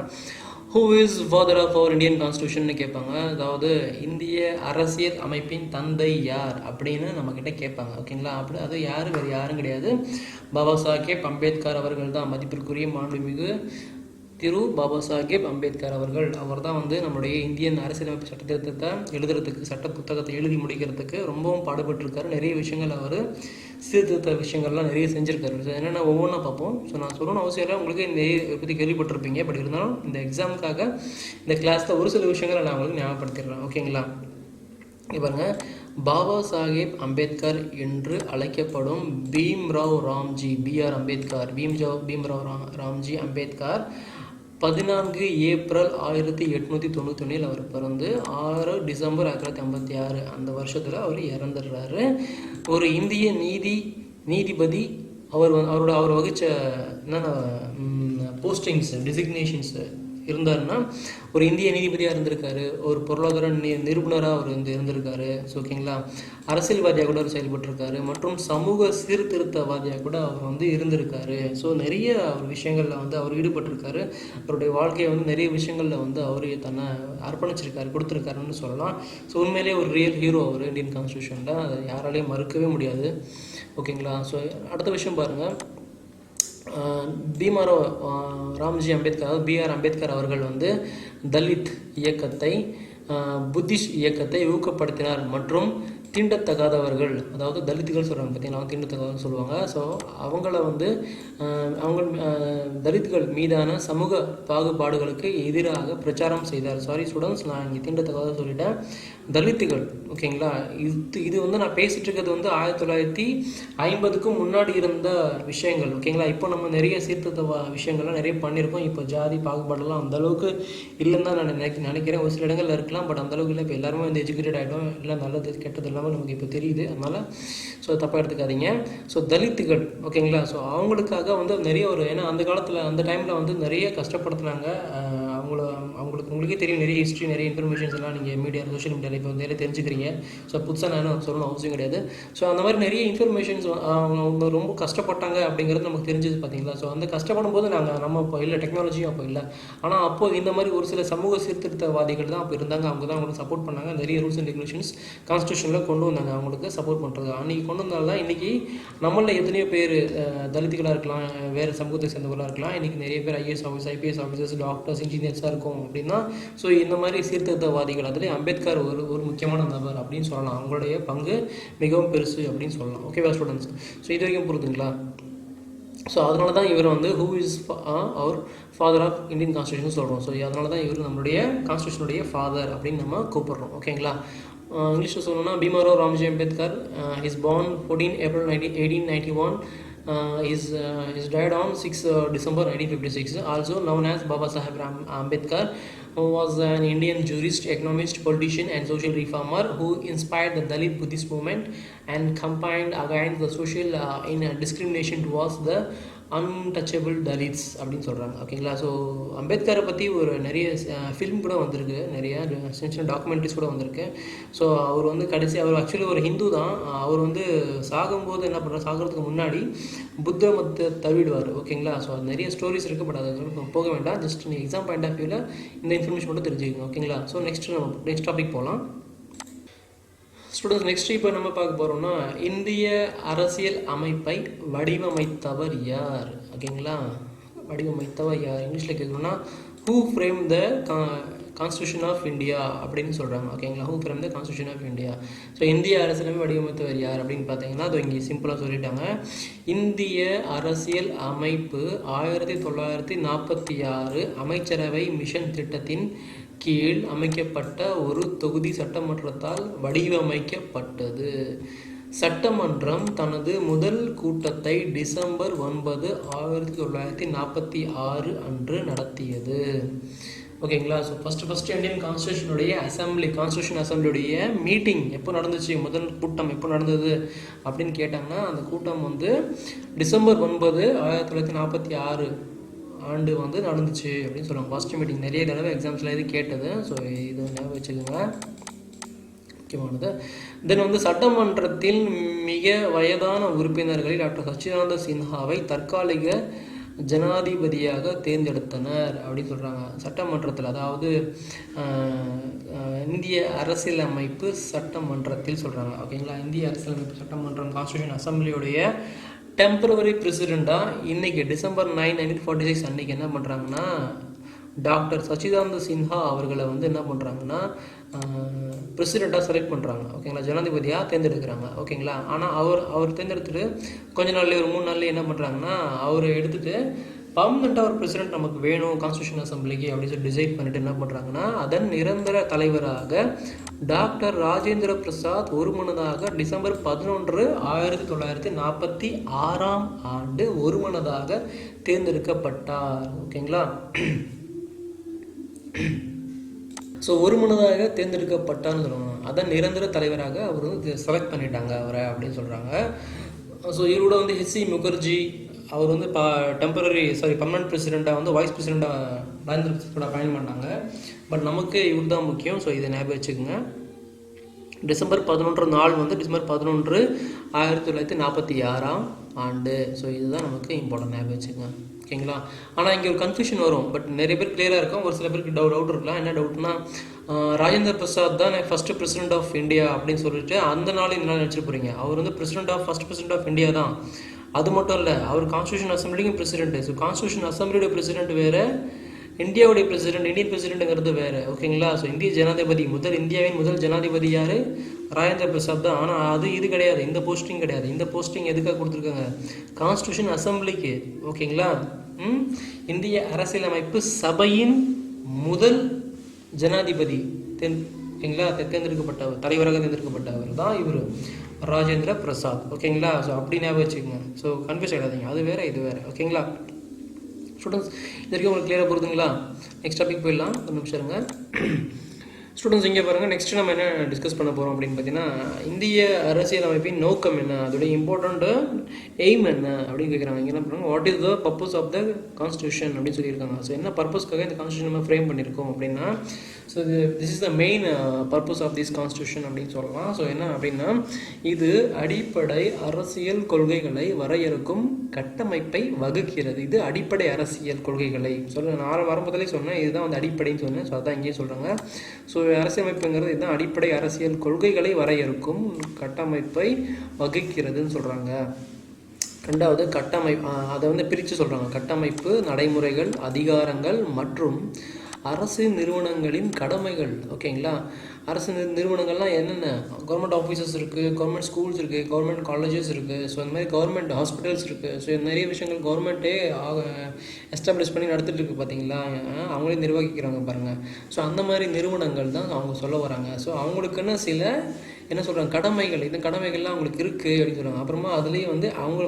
who is father of our Indian constitution கேட்பாங்க. அதாவது இந்திய அரசியல் அமைப்பின் தந்தை யார் அப்படின்னு நம்மக்கிட்ட கேட்பாங்க. ஓகேங்களா, அப்படி அது யார், வேறு யாரும் கிடையாது, பாபா சாஹேப் அம்பேத்கர் அவர்கள் தான். மதிப்பிற்குரிய மாண்புமிகு திரு பாபா சாஹேப் அம்பேத்கர் அவர்கள். அவர் தான் வந்து நம்மளுடைய இந்தியன் அரசியலமைப்பு சட்ட திருத்தத்தை எழுதுறதுக்கு, சட்ட புத்தகத்தை எழுதி முடிக்கிறதுக்கு ரொம்பவும் பாடுபட்டிருக்காரு. நிறைய விஷயங்கள் அவர் சீர்திருத்த விஷயங்கள்லாம் நிறைய செஞ்சுருக்காரு. ஸோ என்னென்ன ஒவ்வொன்றா பார்ப்போம். ஸோ நான் சொல்லணும்னு அவசியம் இல்லை, உங்களுக்கு நிறைய பற்றி கேள்விப்பட்டிருப்பீங்க. பட் இருந்தாலும் இந்த எக்ஸாமுக்காக இந்த கிளாஸில் ஒரு சில விஷயங்களை நான் உங்களுக்கு ஞாபகப்படுத்திடுறேன். ஓகேங்களா, பாருங்க, பாபா சாஹேப் அம்பேத்கர் என்று அழைக்கப்படும் பீம்ராவ் ராம்ஜி, பிஆர் அம்பேத்கர், பீம்ராவ் ராம்ஜி அம்பேத்கர் 14 ஏப்ரல் 1891 அவர் பிறந்து 6 டிசம்பர் 1956 அந்த வருஷத்தில் அவர் இறந்துடுறாரு. ஒரு இந்திய நீதிபதி. அவர் வகித்த என்னென்ன போஸ்டிங்ஸ், டெசிக்னேஷன்ஸ் இருந்தாருன்னா, ஒரு இந்திய நீதிபதியாக இருந்திருக்காரு, ஒரு பொருளாதார நிருபனராக அவர் வந்து இருந்திருக்காரு. ஸோ ஓகேங்களா, அரசியல்வாதியாக கூட அவர் செயல்பட்டிருக்காரு, மற்றும் சமூக சீர்திருத்தவாதியாக கூட அவர் வந்து இருந்திருக்காரு. ஸோ நிறைய அவர் விஷயங்களில் வந்து அவர் ஈடுபட்டிருக்காரு. அவருடைய வாழ்க்கையை வந்து நிறைய விஷயங்களில் வந்து அவர் தன்னை அர்ப்பணிச்சிருக்காரு, கொடுத்துருக்காருன்னு சொல்லலாம். ஸோ உண்மையிலே ஒரு ரியல் ஹீரோ அவர் இந்தியன் கான்ஸ்டியூஷனில், அதை யாராலையும் மறுக்கவே முடியாது. ஓகேங்களா, ஸோ அடுத்த விஷயம் பாருங்கள், பீம்ராவ் ராம்ஜி அம்பேத்கர், அதாவது பிஆர் அம்பேத்கர் அவர்கள் வந்து தலித் இயக்கத்தை, புத்திஸ்ட் இயக்கத்தை ஊக்கப்படுத்தினார். மற்றும் தீண்டத்தகாதவர்கள், அதாவது தலித்துகள் சொல்கிறாங்க பார்த்தீங்கன்னா, தீண்டத்தகாதவர்கள் சொல்லுவாங்க. ஸோ அவங்கள வந்து தலித்துகள் மீதான சமூக பாகுபாடுகளுக்கு எதிராக பிரச்சாரம் செய்தார். சாரி ஸ்டூடெண்ட்ஸ், நான் இங்கே தீண்டத்தகாத சொல்லிட்டேன், தலித்துகள். ஓகேங்களா, இது வந்து நான் பேசிகிட்டு இருக்கிறது வந்து 1950க்கு முன்னாடி இருந்த விஷயங்கள். ஓகேங்களா, இப்போ நம்ம நிறைய சீர்திருத்த விஷயங்கள்லாம் நிறைய பண்ணியிருக்கோம். இப்போ ஜாதி பாகுபாடெல்லாம் அந்தளவுக்கு இல்லைன்னு தான் நான் நினைக்கிறேன். ஒரு சில இடங்களில் இருக்கலாம், பட் அந்தளவுக்கு இல்லை. இப்போ எல்லாருமே வந்து எஜுகேட்டட் ஆகிட்டோம், எல்லாம் நல்லது கெட்டது எல்லாமே நமக்கு இப்போ தெரியுது. அதனால் ஸோ தப்பாக எடுத்துக்காதீங்க. ஸோ தலித்துகள், ஓகேங்களா, ஸோ அவங்களுக்காக வந்து நிறைய ஏன்னா அந்த காலத்தில் அந்த டைமில் வந்து நிறைய கஷ்டப்படுத்துனாங்க. உங்களுக்கே தெரியும், நிறைய ஹிஸ்ட்ரி, நிறைய இன்ஃபர்மேஷன்ஸ் எல்லாம் நீங்கள் மீடியா, சோஷியல் மீடியாவில் இப்போ நிறைய தெரிஞ்சுக்கிறீங்க. ஸோ புதுசாக நான் சொல்லணும் அவசியம் கிடையாது. ஸோ அந்த மாதிரி நிறைய இன்ஃபர்மேஷன்ஸ் அவங்க ரொம்ப கஷ்டப்பட்டாங்க அப்படிங்கிறது நமக்கு தெரிஞ்சது பார்த்தீங்களா. ஸோ அந்த கஷ்டப்படும் போது நம்ம இப்போ இல்லை, டெக்னாலஜியும் அப்போ இல்லை. ஆனால் அப்போது இந்த மாதிரி ஒரு சில சமூக சீர்திருத்தவாதிகள் தான் அப்போ இருந்தாங்க. அவங்க தான் அவங்களுக்கு சப்போர்ட் பண்ணாங்க. நிறைய ரூல்ஸ் அண்ட் ரெகுலேஷன்ஸ் கான்ஸ்டியூஷனில் கொண்டு வந்தாங்க, அவங்களுக்கு சப்போர்ட் பண்ணுறது. அன்றைக்கி கொண்டு வந்தால் தான் இன்றைக்கி நம்மளில் எத்தனையோ பேர் தலித்துகளாக இருக்கலாம், வேறு சமூகத்தை சேர்ந்தவர்களாக இருக்கலாம். இன்றைக்கி நிறைய பேர் IAS office, IPS officers, doctors, இன்ஜினியர்ஸாக இருக்கும் அப்படின்னா. ஸோ இந்த மாதிரி சீர்திருத்தவாதிகள், அதில் அம்பேத்கர் ஒரு முக்கியமான நபர் அப்படின்னு சொல்லலாம். அவங்களுடைய பங்கு மிகவும் பெருசு அப்படின்னு சொல்லலாம். ஓகேவா ஸ்டூடெண்ட்ஸ்? ஸோ இது வரைக்கும் புரியுதுங்களா? ஸோ அதனால தான் இவர் வந்து who is our father of Indian constitution சொல்கிறோம். ஸோ அதனால தான் இவர் நம்மளுடைய கான்ஸ்டியூஷனுடைய ஃபாதர் அப்படின்னு நம்ம கூப்பிடுறோம். ஓகேங்களா, இங்கிலீஷில் சொல்லணும்னா Bhimrao Ramji Ambedkar is born 14 April 1891 is died on 6 December 1956, also known as Baba Saheb Ambedkar, who was an Indian jurist, economist, politician and social reformer who inspired the Dalit Buddhist movement and campaigned against the social discrimination towards the untouchable Dalits அப்படின்னு சொல்கிறாங்க. ஓகேங்களா. So அம்பேத்கரை பற்றி ஒரு நிறைய film கூட வந்திருக்கு, நிறைய சின்ன சின்ன டாக்குமெண்ட்ரிஸ் கூட வந்திருக்கு. ஸோ அவர் வந்து அவர் ஆக்சுவலி ஒரு ஹிந்து தான். அவர் வந்து சாகும்போது என்ன பண்ணுறாரு, சாகிறதுக்கு முன்னாடி புத்த மதத்தை தழுவிடுவார். ஓகேங்களா. ஸோ அது நிறைய ஸ்டோரிஸ் இருக்குது, பட் அது போக வேண்டாம். ஜஸ்ட் நீங்கள் எக்ஸாம் பாயிண்ட் ஆஃப் வியூவில் இந்த இன்ஃபர்மேஷன் மட்டும் தெரிஞ்சுக்கோங்க. ஓகேங்களா. ஸோ நெக்ஸ்ட் டாபிக் போகலாம். ஸ்டூடெண்ட்ஸ், நெக்ஸ்ட் இப்போ நம்ம பார்க்க போகிறோம்னா இந்திய அரசியல் அமைப்பை வடிவமைத்தவர் யார்? ஓகேங்களா. வடிவமைத்தவர் யார் இங்கிலீஷில் கேட்கணும்னா who frame the constitution of India அப்படின்னு சொல்கிறாங்க. ஓகேங்களா. Who frame the constitution of India. So இந்திய அரசியலமைப்பை வடிவமைத்தவர் யார் அப்படின்னு பார்த்தீங்கன்னா அது இங்கே சிம்பிளாக சொல்லிட்டாங்க. இந்திய அரசியல் அமைப்பு 1946 அமைச்சரவை மிஷன் திட்டத்தின் கீழ் அமைக்கப்பட்ட ஒரு தொகுதி சட்டமன்றத்தால் வடிவமைக்கப்பட்டது. சட்டமன்றம் தனது முதல் கூட்டத்தை டிசம்பர் 9, 1946 அன்று நடத்தியது. ஓகேங்களா. ஸோ ஃபஸ்ட்டு இந்தியன் கான்ஸ்டியூஷன் அசம்பிளியுடைய மீட்டிங் எப்போ நடந்துச்சு, முதல் கூட்டம் எப்போ நடந்தது அப்படின்னு கேட்டாங்கன்னா அந்த கூட்டம் வந்து டிசம்பர் 9, 1946 ஆண்டு வந்து நடந்துச்சு அப்படின்னு சொல்லுவாங்க. ஃபர்ஸ்ட் மீட்டிங் நிறைய தடவை எக்ஸாம்ஸில் இது கேட்டது. ஸோ இது ஞாபகம் வச்சுக்கோங்க, முக்கியமானது. தென் வந்து சட்டமன்றத்தில் மிக வயதான உறுப்பினர்களில் டாக்டர் சச்சிதானந்த சின்ஹாவை தற்காலிக ஜனாதிபதியாக தேர்ந்தெடுத்தனர் அப்படின்னு சொல்கிறாங்க. சட்டமன்றத்தில், அதாவது இந்திய அரசியலமைப்பு சட்டமன்றத்தில் சொல்கிறாங்க. ஓகேங்களா. இந்திய அரசியலமைப்பு சட்டமன்றம் கான்ஸ்டியூஷன் அசம்பிளியோடைய டெம்பரவரி பிரசிடெண்ட்டாக இன்றைக்கி டிசம்பர் 9, 1946 அன்றைக்கி என்ன பண்ணுறாங்கன்னா டாக்டர் சச்சிதானந்த சின்ஹா அவர்களை வந்து என்ன பண்ணுறாங்கன்னா பிரசிடெண்ட்டாக செலக்ட் பண்ணுறாங்க. ஓகேங்களா. ஜனாதிபதியாக தேர்ந்தெடுக்கிறாங்க. ஓகேங்களா. ஆனால் அவர் தேர்ந்தெடுத்துட்டு கொஞ்ச நாள்லேயே ஒரு 3 நாள்லேயே என்ன பண்ணுறாங்கன்னா அவரை எடுத்துகிட்டு பர்மனெண்ட்டாக ஒரு பிரசிடெண்ட் நமக்கு வேணும் கான்ஸ்டியூஷன் அசம்பிளிக்கு அப்படின்னு சொல்லி டிசைட் பண்ணிட்டு என்ன பண்ணுறாங்கன்னா அதன் நிரந்தர தலைவராக டாக்டர் ராஜேந்திர பிரசாத் ஒருமனதாக டிசம்பர் 11, 1946 ஆண்டு ஒருமனதாக தேர்ந்தெடுக்கப்பட்டார். ஓகேங்களா. ஸோ ஒருமனதாக தேர்ந்தெடுக்கப்பட்டான்னு சொல்லுவாங்க. அதன் நிரந்தர தலைவராக அவர் வந்து செலக்ட் பண்ணிட்டாங்க அவரை அப்படின்னு சொல்கிறாங்க. ஸோ இவரோட வந்து ஹெச்சி முகர்ஜி அவர் வந்து பர்மனன்ட் பிரசிடெண்ட்டாக வந்து வைஸ் பிரசிடெண்ட்டாக ராஜேந்திர பிரசாத்தோட பயன் பண்ணாங்க. பட் நமக்கு இவர் தான் முக்கியம். ஸோ இதை ஞாபகம் வச்சுக்கோங்க. டிசம்பர் 11 நாள் வந்து டிசம்பர் 11, 1946 ஆண்டு. ஸோ இதுதான் நமக்கு இம்பார்ட்டன்ட், ஞாபகம் வச்சுக்கோங்க. ஓகேங்களா. ஆனால் இங்கே ஒரு கன்ஃபியூஷன் வரும், பட் நிறைய பேர் கிளியராக இருக்கும். ஒரு சில பேருக்கு டவுட் இருக்கலாம். என்ன டவுட்னா ராஜேந்திர பிரசாத் தான் ஃபஸ்ட்டு பிரசிடெண்ட் ஆஃப் இந்தியா அப்படின்னு சொல்லிட்டு அந்த நாள் இந்த நாள் நினச்சிட்டு போகிறீங்க. அவர் வந்து ஃபஸ்ட் பிரசிடெண்ட் ஆஃப் இந்தியா தான். அது மட்டும் இல்லை, அவர் கான்ஸ்டியூஷன் அசம்பிளிக்கும் பிரசிடென்ட். ஸோ கான்ஸ்டியூஷன் அசம்பிளியோட பிரசிடென்ட் வேறு, இந்தியாவுடைய பிரசிடென்ட், இந்தியன் பிரசிடென்ட்டுங்கிறது வேறு. ஓகேங்களா. ஸோ இந்தியாவின் முதல் ஜனாதிபதி யார்? ராஜேந்திர பிரசாத் தான். ஆனால் இது கிடையாது, இந்த போஸ்டிங் கிடையாது. இந்த போஸ்டிங் எதுக்காக கொடுத்துருக்காங்க? கான்ஸ்டியூஷன் அசம்பிளிக்கு. ஓகேங்களா. இந்திய அரசியலமைப்பு சபையின் முதல் ஜனாதிபதி ஓகேங்களா, தலைவராக தேர்ந்தெடுக்கப்பட்டவர் தான் இவர் ராஜேந்திர பிரசாத். ஓகேங்களா. ஸோ அப்படி ஞாபகம் வச்சுக்கோங்க. ஸோ கன்ஃபியூஸ் ஆகிடாதீங்க, அது வேறு இது வேறு. ஓகேங்களா. ஸ்டூடெண்ட்ஸ், இது வரைக்கும் உங்களுக்கு கிளியராக போகுதுங்களா? நெக்ஸ்ட் டாபிக் போயிடலாம். ஒரு நிமிஷம் இருங்க. ஸ்டூடெண்ட்ஸ், இங்கே பாருங்கள். நெக்ஸ்ட் நம்ம என்ன டிஸ்கஸ் பண்ண போகிறோம் அப்படின்னு பார்த்தீங்கன்னா இந்திய அரசியலமைப்பின் நோக்கம் என்ன, அதோடைய இம்பார்ட்டண்ட்டு எய்ம் என்ன அப்படின்னு கேட்குறாங்க. இங்கே என்ன பண்ணுறாங்க, what is the purpose of the constitution அப்படின்னு சொல்லியிருக்காங்க. ஸோ என்ன பர்பஸ்க்காக இந்த கான்ஸ்டியூஷன் நம்ம ஃப்ரேம் பண்ணியிருக்கோம் அப்படின்னா, so this is the main purpose of this constitution அப்படின்னு சொல்லலாம். ஸோ என்ன அப்படின்னா, இது அடிப்படை அரசியல் கொள்கைகளை வரையறுக்கும் கட்டமைப்பை வகுக்கிறது. இது அடிப்படை அரசியல் கொள்கைகளை நான் ஆரம்பத்திலே சொன்னேன், இதுதான் வந்து அடிப்படைன்னு சொன்னேன். ஸோ அதான் இங்கேயும் சொல்கிறாங்க. ஸோ அரசியலமைப்புங்கிறது இதுதான் அடிப்படை அரசியல் கொள்கைகளை வரையறுக்கும் கட்டமைப்பை வகுக்கிறதுன்னு சொல்கிறாங்க. ரெண்டாவது அதை வந்து பிரித்து சொல்கிறாங்க. கட்டமைப்பு, நடைமுறைகள், அதிகாரங்கள் மற்றும் அரசு நிறுவனங்களின் கடமைகள். ஓகேங்களா. அரசு நிறுவனங்கள்லாம் என்னென்ன கவர்மெண்ட் ஆஃபீஸஸ் இருக்குது, கவர்மெண்ட் ஸ்கூல்ஸ் இருக்குது, கவர்மெண்ட் காலேஜஸ் இருக்குது, ஸோ இந்த மாதிரி கவர்மெண்ட் ஹாஸ்பிட்டல்ஸ் இருக்குது. ஸோ நிறைய விஷயங்கள் கவர்மெண்ட்டே எஸ்டாப்ளிஷ் பண்ணி நடத்திட்டு இருக்குது பார்த்தீங்களா, அவங்களே நிர்வகிக்கிறாங்க பாருங்கள். ஸோ அந்த மாதிரி நிறுவனங்கள் தான் அவங்க சொல்ல வராங்க. ஸோ அவங்களுக்குன்னு சில என்ன சொல்கிறாங்க கடமைகள், இந்த கடமைகள்லாம் அவங்களுக்கு இருக்குது அப்படின்னு சொல்கிறாங்க. அப்புறமா அதுலேயும் வந்து அவங்க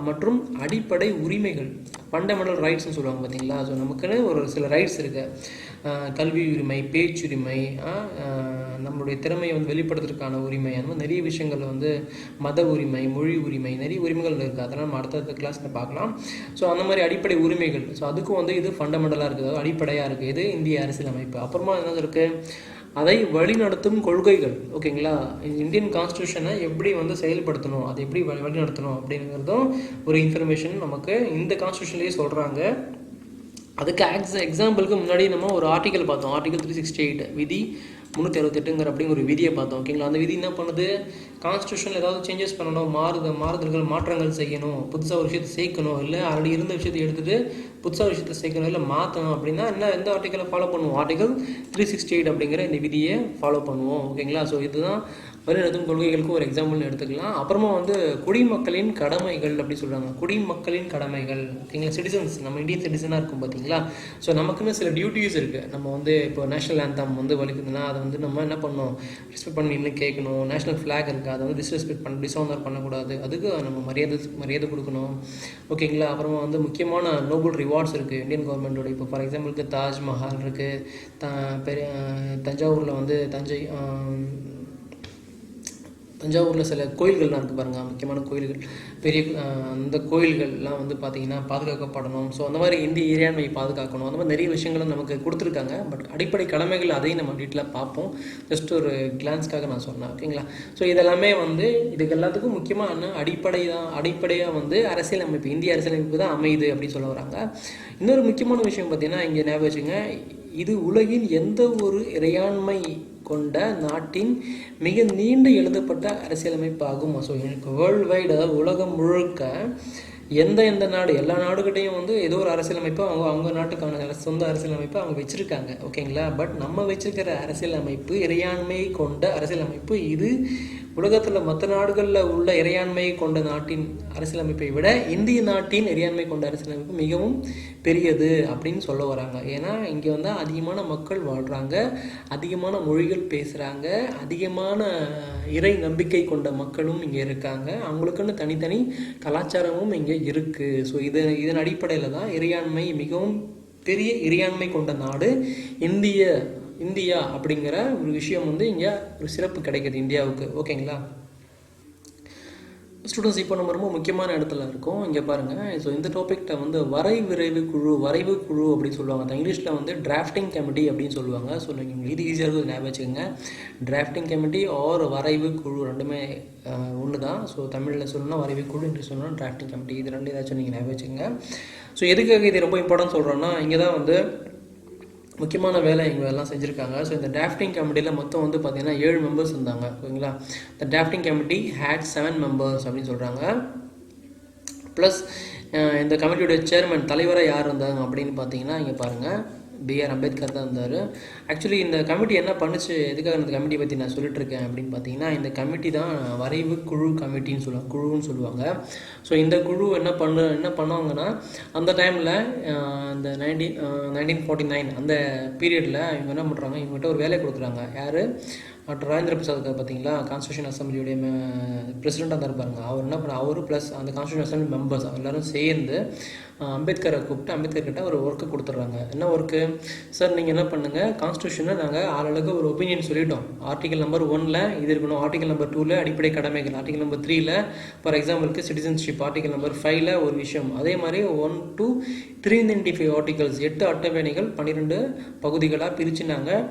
மற்றும் அடிப்படை உரிமைகள், ஃபண்டமெண்டல் ரைட்ஸ்னு சொல்லுவாங்க பார்த்தீங்களா. ஸோ நமக்குன்னு ஒரு சில ரைட்ஸ் இருக்குது. கல்வி உரிமை, பேச்சுரிமை, நம்மளுடைய திறமையை வந்து வெளிப்படுத்துறதுக்கான உரிமை, அந்த மாதிரி நிறைய விஷயங்கள் வந்து மத உரிமை, மொழி உரிமை, நிறைய உரிமைகள் இருக்குது. அதெல்லாம் நம்ம அடுத்தடுத்த கிளாஸில் பார்க்கலாம். ஸோ அந்த மாதிரி அடிப்படை உரிமைகள், ஸோ அதுக்கும் வந்து இது ஃபண்டமெண்டலாக இருக்குது, அதாவது அடிப்படையாக இருக்குது இது இந்திய அரசியலமைப்பு. அப்புறமா என்ன இருக்குது, அதை வழிநடத்தும் கொள்கைகள். ஓகேங்களா, இந்தியன் கான்ஸ்டியூஷனை எப்படி வந்து செயல்படுத்தணும், அதை எப்படி வழிநடத்தணும் அப்படிங்கிறதும் ஒரு இன்ஃபர்மேஷன் நமக்கு இந்த கான்ஸ்டியூஷன்லேயே சொல்கிறாங்க. அதுக்கு எக்ஸாம்பிளுக்கு முன்னாடி நம்ம ஒரு ஆர்டிக்கல் பார்த்தோம், ஆர்டிக்கல் 368 விதி 368ங்கிற அப்படிங்கிற ஒரு விதியை பார்த்தோம். ஓகேங்களா, அந்த விதி என்ன பண்ணுது, கான்ஸ்டியூஷனில் ஏதாவது சேஞ்சஸ் பண்ணணும், மாறுதல்கள் மாற்றங்கள் செய்யணும், புதுசாக ஒரு விஷயத்தை சேர்க்கணும், இல்லை ஆல்ரெடி இருந்த விஷயத்தை எடுத்துகிட்டு புதுசாக விஷயத்தை சேர்க்கணும், இல்லை மாற்றணும் அப்படின்னா எந்த ஆர்டிக்கலை ஃபாலோ பண்ணுவோம், ஆர்டிக்கல் 368 அப்படிங்கிற இந்த விதியை ஃபாலோ பண்ணுவோம். ஓகேங்களா, ஸோ இதுதான் வழிநடத்தும் கொள்கைகளுக்கு ஒரு எக்ஸாம்பிள்னு எடுத்துக்கலாம். அப்புறமா வந்து குடிமக்களின் கடமைகள் அப்படி சொல்கிறாங்க, குடிமக்களின் கடமைகள். ஓகேங்களா, சிட்டிசன்ஸ், நம்ம இந்தியன் சிட்டிசனாக இருக்கும் பார்த்தீங்களா. ஸோ நமக்குன்னு சில டியூட்டிஸ் இருக்குது. நம்ம வந்து இப்போ நேஷனல் ஆந்தம் வந்து வலிக்குதுன்னா அதை வந்து நம்ம என்ன பண்ணணும், ரெஸ்பெக்ட் பண்ணி நின்று கேட்கணும். நேஷனல் ஃப்ளாக் இருக்குது, அதை வந்து டிஸ்ஆனர் பண்ணக்கூடாது, அதுக்கு நம்ம மரியாதை கொடுக்கணும். ஓகேங்களா, அப்புறமா வந்து முக்கியமான நோபல் ரிவார்ட்ஸ் இருக்குது இந்தியன் கவர்மெண்ட்டோட. இப்போ ஃபார் எக்ஸாம்பிளுக்கு தாஜ்மஹால் இருக்குது, தஞ்சாவூரில் வந்து தஞ்சாவூரில் சில கோயில்கள்லாம் இருக்குது பாருங்கள், முக்கியமான கோயில்கள், பெரிய அந்த கோயில்கள்லாம் வந்து பார்த்திங்கன்னா பாதுகாக்கப்படணும். ஸோ அந்த மாதிரி இந்திய இறையாண்மையை பாதுகாக்கணும், அந்த மாதிரி நிறைய விஷயங்களும் நமக்கு கொடுத்துருக்காங்க. பட் அடிப்படை கடமைகள் அதையும் நம்ம டீட்டெயிலாக பார்ப்போம், ஜஸ்ட் ஒரு கிளான்ஸ்க்காக நான் சொன்னேன். ஓகேங்களா, ஸோ இதெல்லாமே வந்து இதுக்கு எல்லாத்துக்கும் முக்கியமாக என்ன அடிப்படையாக வந்து அரசியலமைப்பு, இந்திய அரசியலமைப்பு தான் அமையுது அப்படின்னு சொல்ல வராங்க. இன்னொரு முக்கியமான விஷயம் பார்த்திங்கன்னா இங்கே ஞாபகம் வச்சுங்க, இது உலகின் எந்த ஒரு இறையாண்மை கொண்ட நாட்டின் மிக நீண்ட எழுதப்பட்ட அரசியலமைப்பு ஆகும். ஸோ எனக்கு வேர்ல்டு வைடு, அதாவது உலகம் முழுக்க எந்த நாடு, எல்லா நாடுகிட்டையும் வந்து ஏதோ ஒரு அரசியலமைப்பு அவங்க நாட்டுக்கான சொந்த அரசியலமைப்பு அவங்க வச்சுருக்காங்க. ஓகேங்களா, பட் நம்ம வச்சுருக்கிற அரசியலமைப்பு இறையாண்மை கொண்ட அரசியலமைப்பு. இது உலகத்தில் மற்ற நாடுகளில் உள்ள இறையாண்மையை கொண்ட நாட்டின் அரசியலமைப்பை விட இந்திய நாட்டின் இறையாண்மை கொண்ட அரசியலமைப்பு மிகவும் பெரியது அப்படின்னு சொல்ல வராங்க. ஏன்னா இங்கே வந்து அதிகமான மக்கள் வாழ்கிறாங்க, அதிகமான மொழிகள் பேசுகிறாங்க, அதிகமான இறை நம்பிக்கை கொண்ட மக்களும் இங்கே இருக்காங்க, அவங்களுக்குன்னு தனித்தனி கலாச்சாரமும் இங்கே இருக்குது. ஸோ இதன் அடிப்படையில் தான் இறையாண்மை, மிகவும் பெரிய இறையாண்மை கொண்ட நாடு இந்தியா அப்படிங்கிற ஒரு விஷயம் வந்து இங்கே ஒரு சிறப்பு கிடைக்குது இந்தியாவுக்கு. ஓகேங்களா ஸ்டூடெண்ட்ஸ், இப்போ நம்ம ரொம்ப முக்கியமான இடத்துல இருக்கோம். இங்கே பாருங்கள், ஸோ இந்த டாபிக்ட வந்து வரைவு குழு அப்படின்னு சொல்லுவாங்க. இங்கிலீஷில் வந்து டிராஃப்டிங் கமிட்டி அப்படின்னு சொல்லுவாங்க. ஸோ நீங்கள் இது ஈஸியாக இருக்கும், ஞாபகம் வச்சுக்கோங்க. டிராஃப்டிங் கமிட்டி ஆர் வரைவு குழு ரெண்டுமே ஒன்று தான். ஸோ தமிழில் சொல்லணும்னா வரைவு குழு, இங்கிலீஷ் சொல்லணும்னா டிராஃப்டிங் கமிட்டி, இது ரெண்டு ஏதாச்சும் நீங்கள் ஞாபகம் வச்சுக்கோங்க. ஸோ எதுக்காக இது ரொம்ப இம்பார்ட்டன்ட் சொல்கிறோன்னா, இங்கே தான் வந்து முக்கியமான வேலை இவங்க எல்லாம் செஞ்சுருக்காங்க. ஸோ இந்த டிராஃப்டிங் கமிட்டியில் மொத்தம் வந்து பார்த்திங்கன்னா 7 மெம்பர்ஸ் இருந்தாங்க. ஓகேங்களா, இந்த டிராஃப்டிங் கமிட்டி ஹேட் 7 மெம்பர்ஸ் அப்படின்னு சொல்கிறாங்க. ப்ளஸ் இந்த கமிட்டியோட சேர்மன், தலைவராக யார் இருந்தாங்க அப்படின்னு பார்த்தீங்கன்னா இங்கே பாருங்கள், B.R. அம்பேத்கர் தான் இருந்தார். ஆக்சுவலி இந்த கமிட்டி என்ன பண்ணுச்சு, எதுக்காக இந்த கமிட்டி பற்றி நான் சொல்லிட்டு இருக்கேன் அப்படின்னு பார்த்தீங்கன்னா, இந்த கமிட்டி தான் வரைவு குழு கமிட்டின்னு குழுன்னு சொல்லுவாங்க. ஸோ இந்த குழு என்ன பண்ணுவாங்கன்னா, அந்த டைமில் இந்த 1949 அந்த பீரியடில் இவங்க என்ன பண்ணுறாங்க, இவங்ககிட்ட ஒரு வேலையை கொடுக்குறாங்க. யார், டாக்டர் ராஜேந்திர பிரசாத் பார்த்தீங்களா, கான்ஸ்டியூஷன் அசம்பிளியுடைய பிரசிடெண்ட்டாக தான் இருப்பாங்க. அவர் என்ன பண்ண, அவர் ப்ளஸ் அந்த கான்ஸ்டியூஷன் அசம்பிளி மெம்பர்ஸ் எல்லோரும் சேர்ந்து அம்பேத்கரை கூப்பிட்டு அம்பேத்கர்கிட்ட ஒரு ஒர்க்கு கொடுத்துட்றாங்க. என்ன ஒர்க்கு, சார் நீங்கள் என்ன பண்ணுங்கள், கான்ஸ்டியூஷனை நாங்கள் ஆளுக்கு ஒரு ஒப்பீனியன் சொல்லிட்டோம். ஆர்டிகல் நம்பர் 1ல் இது இருக்கணும், ஆர்டிகல் நம்பர் 2ல் அடிப்படை கடமைகள், ஆர்டிகல் நம்பர் 3ல் ஃபார் எக்ஸாம்பிளுக்கு சிட்டிசன்ஷிப், ஆர்டிகல் நம்பர் 5ல் ஒரு விஷயம், அதே மாதிரி 1 to 395 ஆர்டிகல்ஸ், 8 அட்டவணைகள் 12 பகுதிகளாக பிரித்து நாங்கள்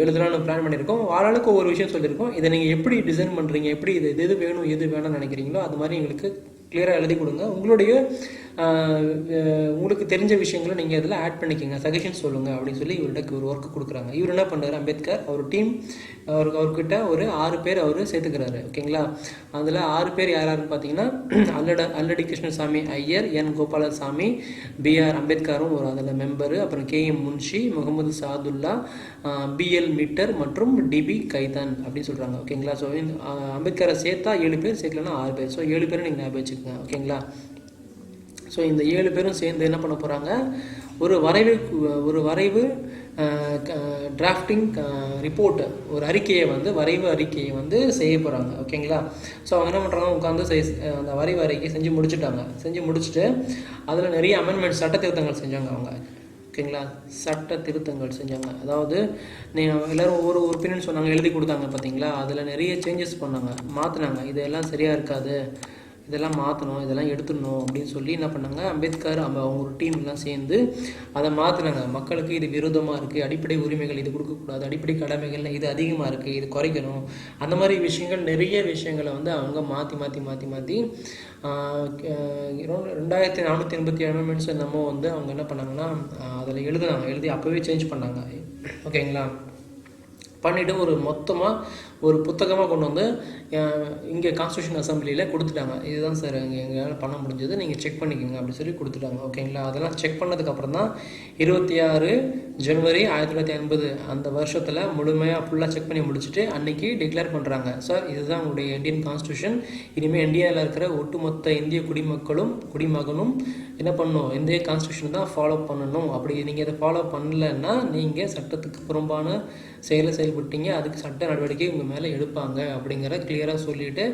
எழுதலான்னு பிளான் பண்ணியிருக்கோம். ஆளுக்கு ஒவ்வொரு விஷயம் சொல்லியிருக்கோம். இதை நீங்கள் எப்படி டிசைன் பண்ணுறீங்க, எப்படி எது வேணும் எது வேணும்னு நினைக்கிறீங்களோ அது மாதிரி எங்களுக்கு கிளியராக எழுதி கொடுங்க. உங்களுடைய உங்களுக்கு தெரிஞ்ச விஷயங்களை நீங்கள் இதில் ஆட் பண்ணிக்கோங்க, சஜஷன் சொல்லுங்கள் அப்படின்னு சொல்லி இவர்கிட்ட ஒரு ஒர்க்கு கொடுக்குறாங்க. இவர் என்ன பண்ணுறாரு, அம்பேத்கர் அவர் டீம் அவர்கிட்ட ஒரு 6 பேர் அவர் சேர்த்துக்கிறாரு. ஓகேங்களா, அதில் 6 பேர் யாராருன்னு பார்த்தீங்கன்னா அல்லடி கிருஷ்ணசாமி ஐயர், என் கோபாலசாமி, பிஆர் அம்பேத்கரும் ஒரு அதில் மெம்பரு, அப்புறம் கேஎம் முன்ஷி, முகமது சாதுல்லா, பிஎல் மீட்டர் மற்றும் டிபி கைதான் அப்படின்னு சொல்கிறாங்க. ஓகேங்களா, ஸோ அம்பேத்கரை சேர்த்தா 7 பேர், சேர்க்கலன்னா 6 பேர். ஸோ 7 பேரும் நீங்கள் ஞாபகம் வச்சுக்கோங்க. ஓகேங்களா, ஸோ இந்த 7 பேரும் சேர்ந்து என்ன பண்ண போகிறாங்க, ஒரு வரைவு டிராஃப்டிங் ரிப்போர்ட், ஒரு வரைவு அறிக்கையை வந்து செய்ய போகிறாங்க. ஓகேங்களா, ஸோ அவங்க என்ன பண்ணுறாங்க, உட்காந்து அந்த வரைவு அறிக்கையை செஞ்சு முடிச்சுட்டு அதில் நிறைய அமெண்ட்மெண்ட் சட்ட திருத்தங்கள் செஞ்சாங்க அவங்க. ஓகேங்களா, சட்ட திருத்தங்கள் செஞ்சாங்க. அதாவது எல்லோரும் ஒவ்வொரு ஒப்பீனியன் சொன்னாங்க, எழுதி கொடுத்தாங்க பார்த்தீங்களா, அதில் நிறைய சேஞ்சஸ் பண்ணாங்க, மாற்றினாங்க. இதெல்லாம் சரியாக இருக்காது, இதெல்லாம் மாற்றணும், இதெல்லாம் எடுத்துடணும் அப்படின்னு சொல்லி என்ன பண்ணாங்க, அம்பேத்கர் அவங்க ஒரு டீம் எல்லாம் சேர்ந்து அதை மாற்றினாங்க. மக்களுக்கு இது விரோதமாக இருக்குது, அடிப்படை உரிமைகள் இது கொடுக்கக்கூடாது, அடிப்படை கடமைகள் இது அதிகமாக இருக்குது, இது குறைக்கணும், அந்த மாதிரி நிறைய விஷயங்களை வந்து அவங்க மாற்றி 2487 அமெண்ட்மெண்ட்ஸ் என்னமோ வந்து அவங்க என்ன பண்ணாங்கன்னா அதில் எழுதி அப்போவே சேஞ்ச் பண்ணாங்க. ஓகேங்களா, பண்ணிவிட்டு ஒரு மொத்தமாக ஒரு புத்தகமாக கொண்டு வந்து இங்கே கான்ஸ்டியூஷன் அசம்பிளியில் கொடுத்துட்டாங்க. இதுதான் சார் எங்களால் பண்ண முடிஞ்சது, நீங்கள் செக் பண்ணிக்கோங்க அப்படின்னு சொல்லி கொடுத்துட்டாங்க. ஓகேங்களா, அதெல்லாம் செக் பண்ணதுக்கப்புறம் தான் 26 ஜனவரி 1950 அந்த வருஷத்தில் முழுமையாக ஃபுல்லாக செக் பண்ணி முடிச்சுட்டு அன்றைக்கி டிக்ளேர் பண்ணுறாங்க, சார் இதுதான் உங்களுடைய இந்தியன் கான்ஸ்டியூஷன், இனிமேல் இந்தியாவில் இருக்கிற ஒட்டுமொத்த இந்திய குடிமகனும் என்ன பண்ணணும், இந்திய கான்ஸ்டியூஷன் தான் ஃபாலோ பண்ணணும். அப்படி நீங்கள் இதை ஃபாலோ பண்ணலைன்னா நீங்கள் சட்டத்துக்கு புறம்பான செயல்பட்டீங்க, அதுக்கு சட்ட நடவடிக்கை உங்கள் மேலே எடுப்பாங்க அப்படிங்கிற கிளியராக சொல்லிவிட்டு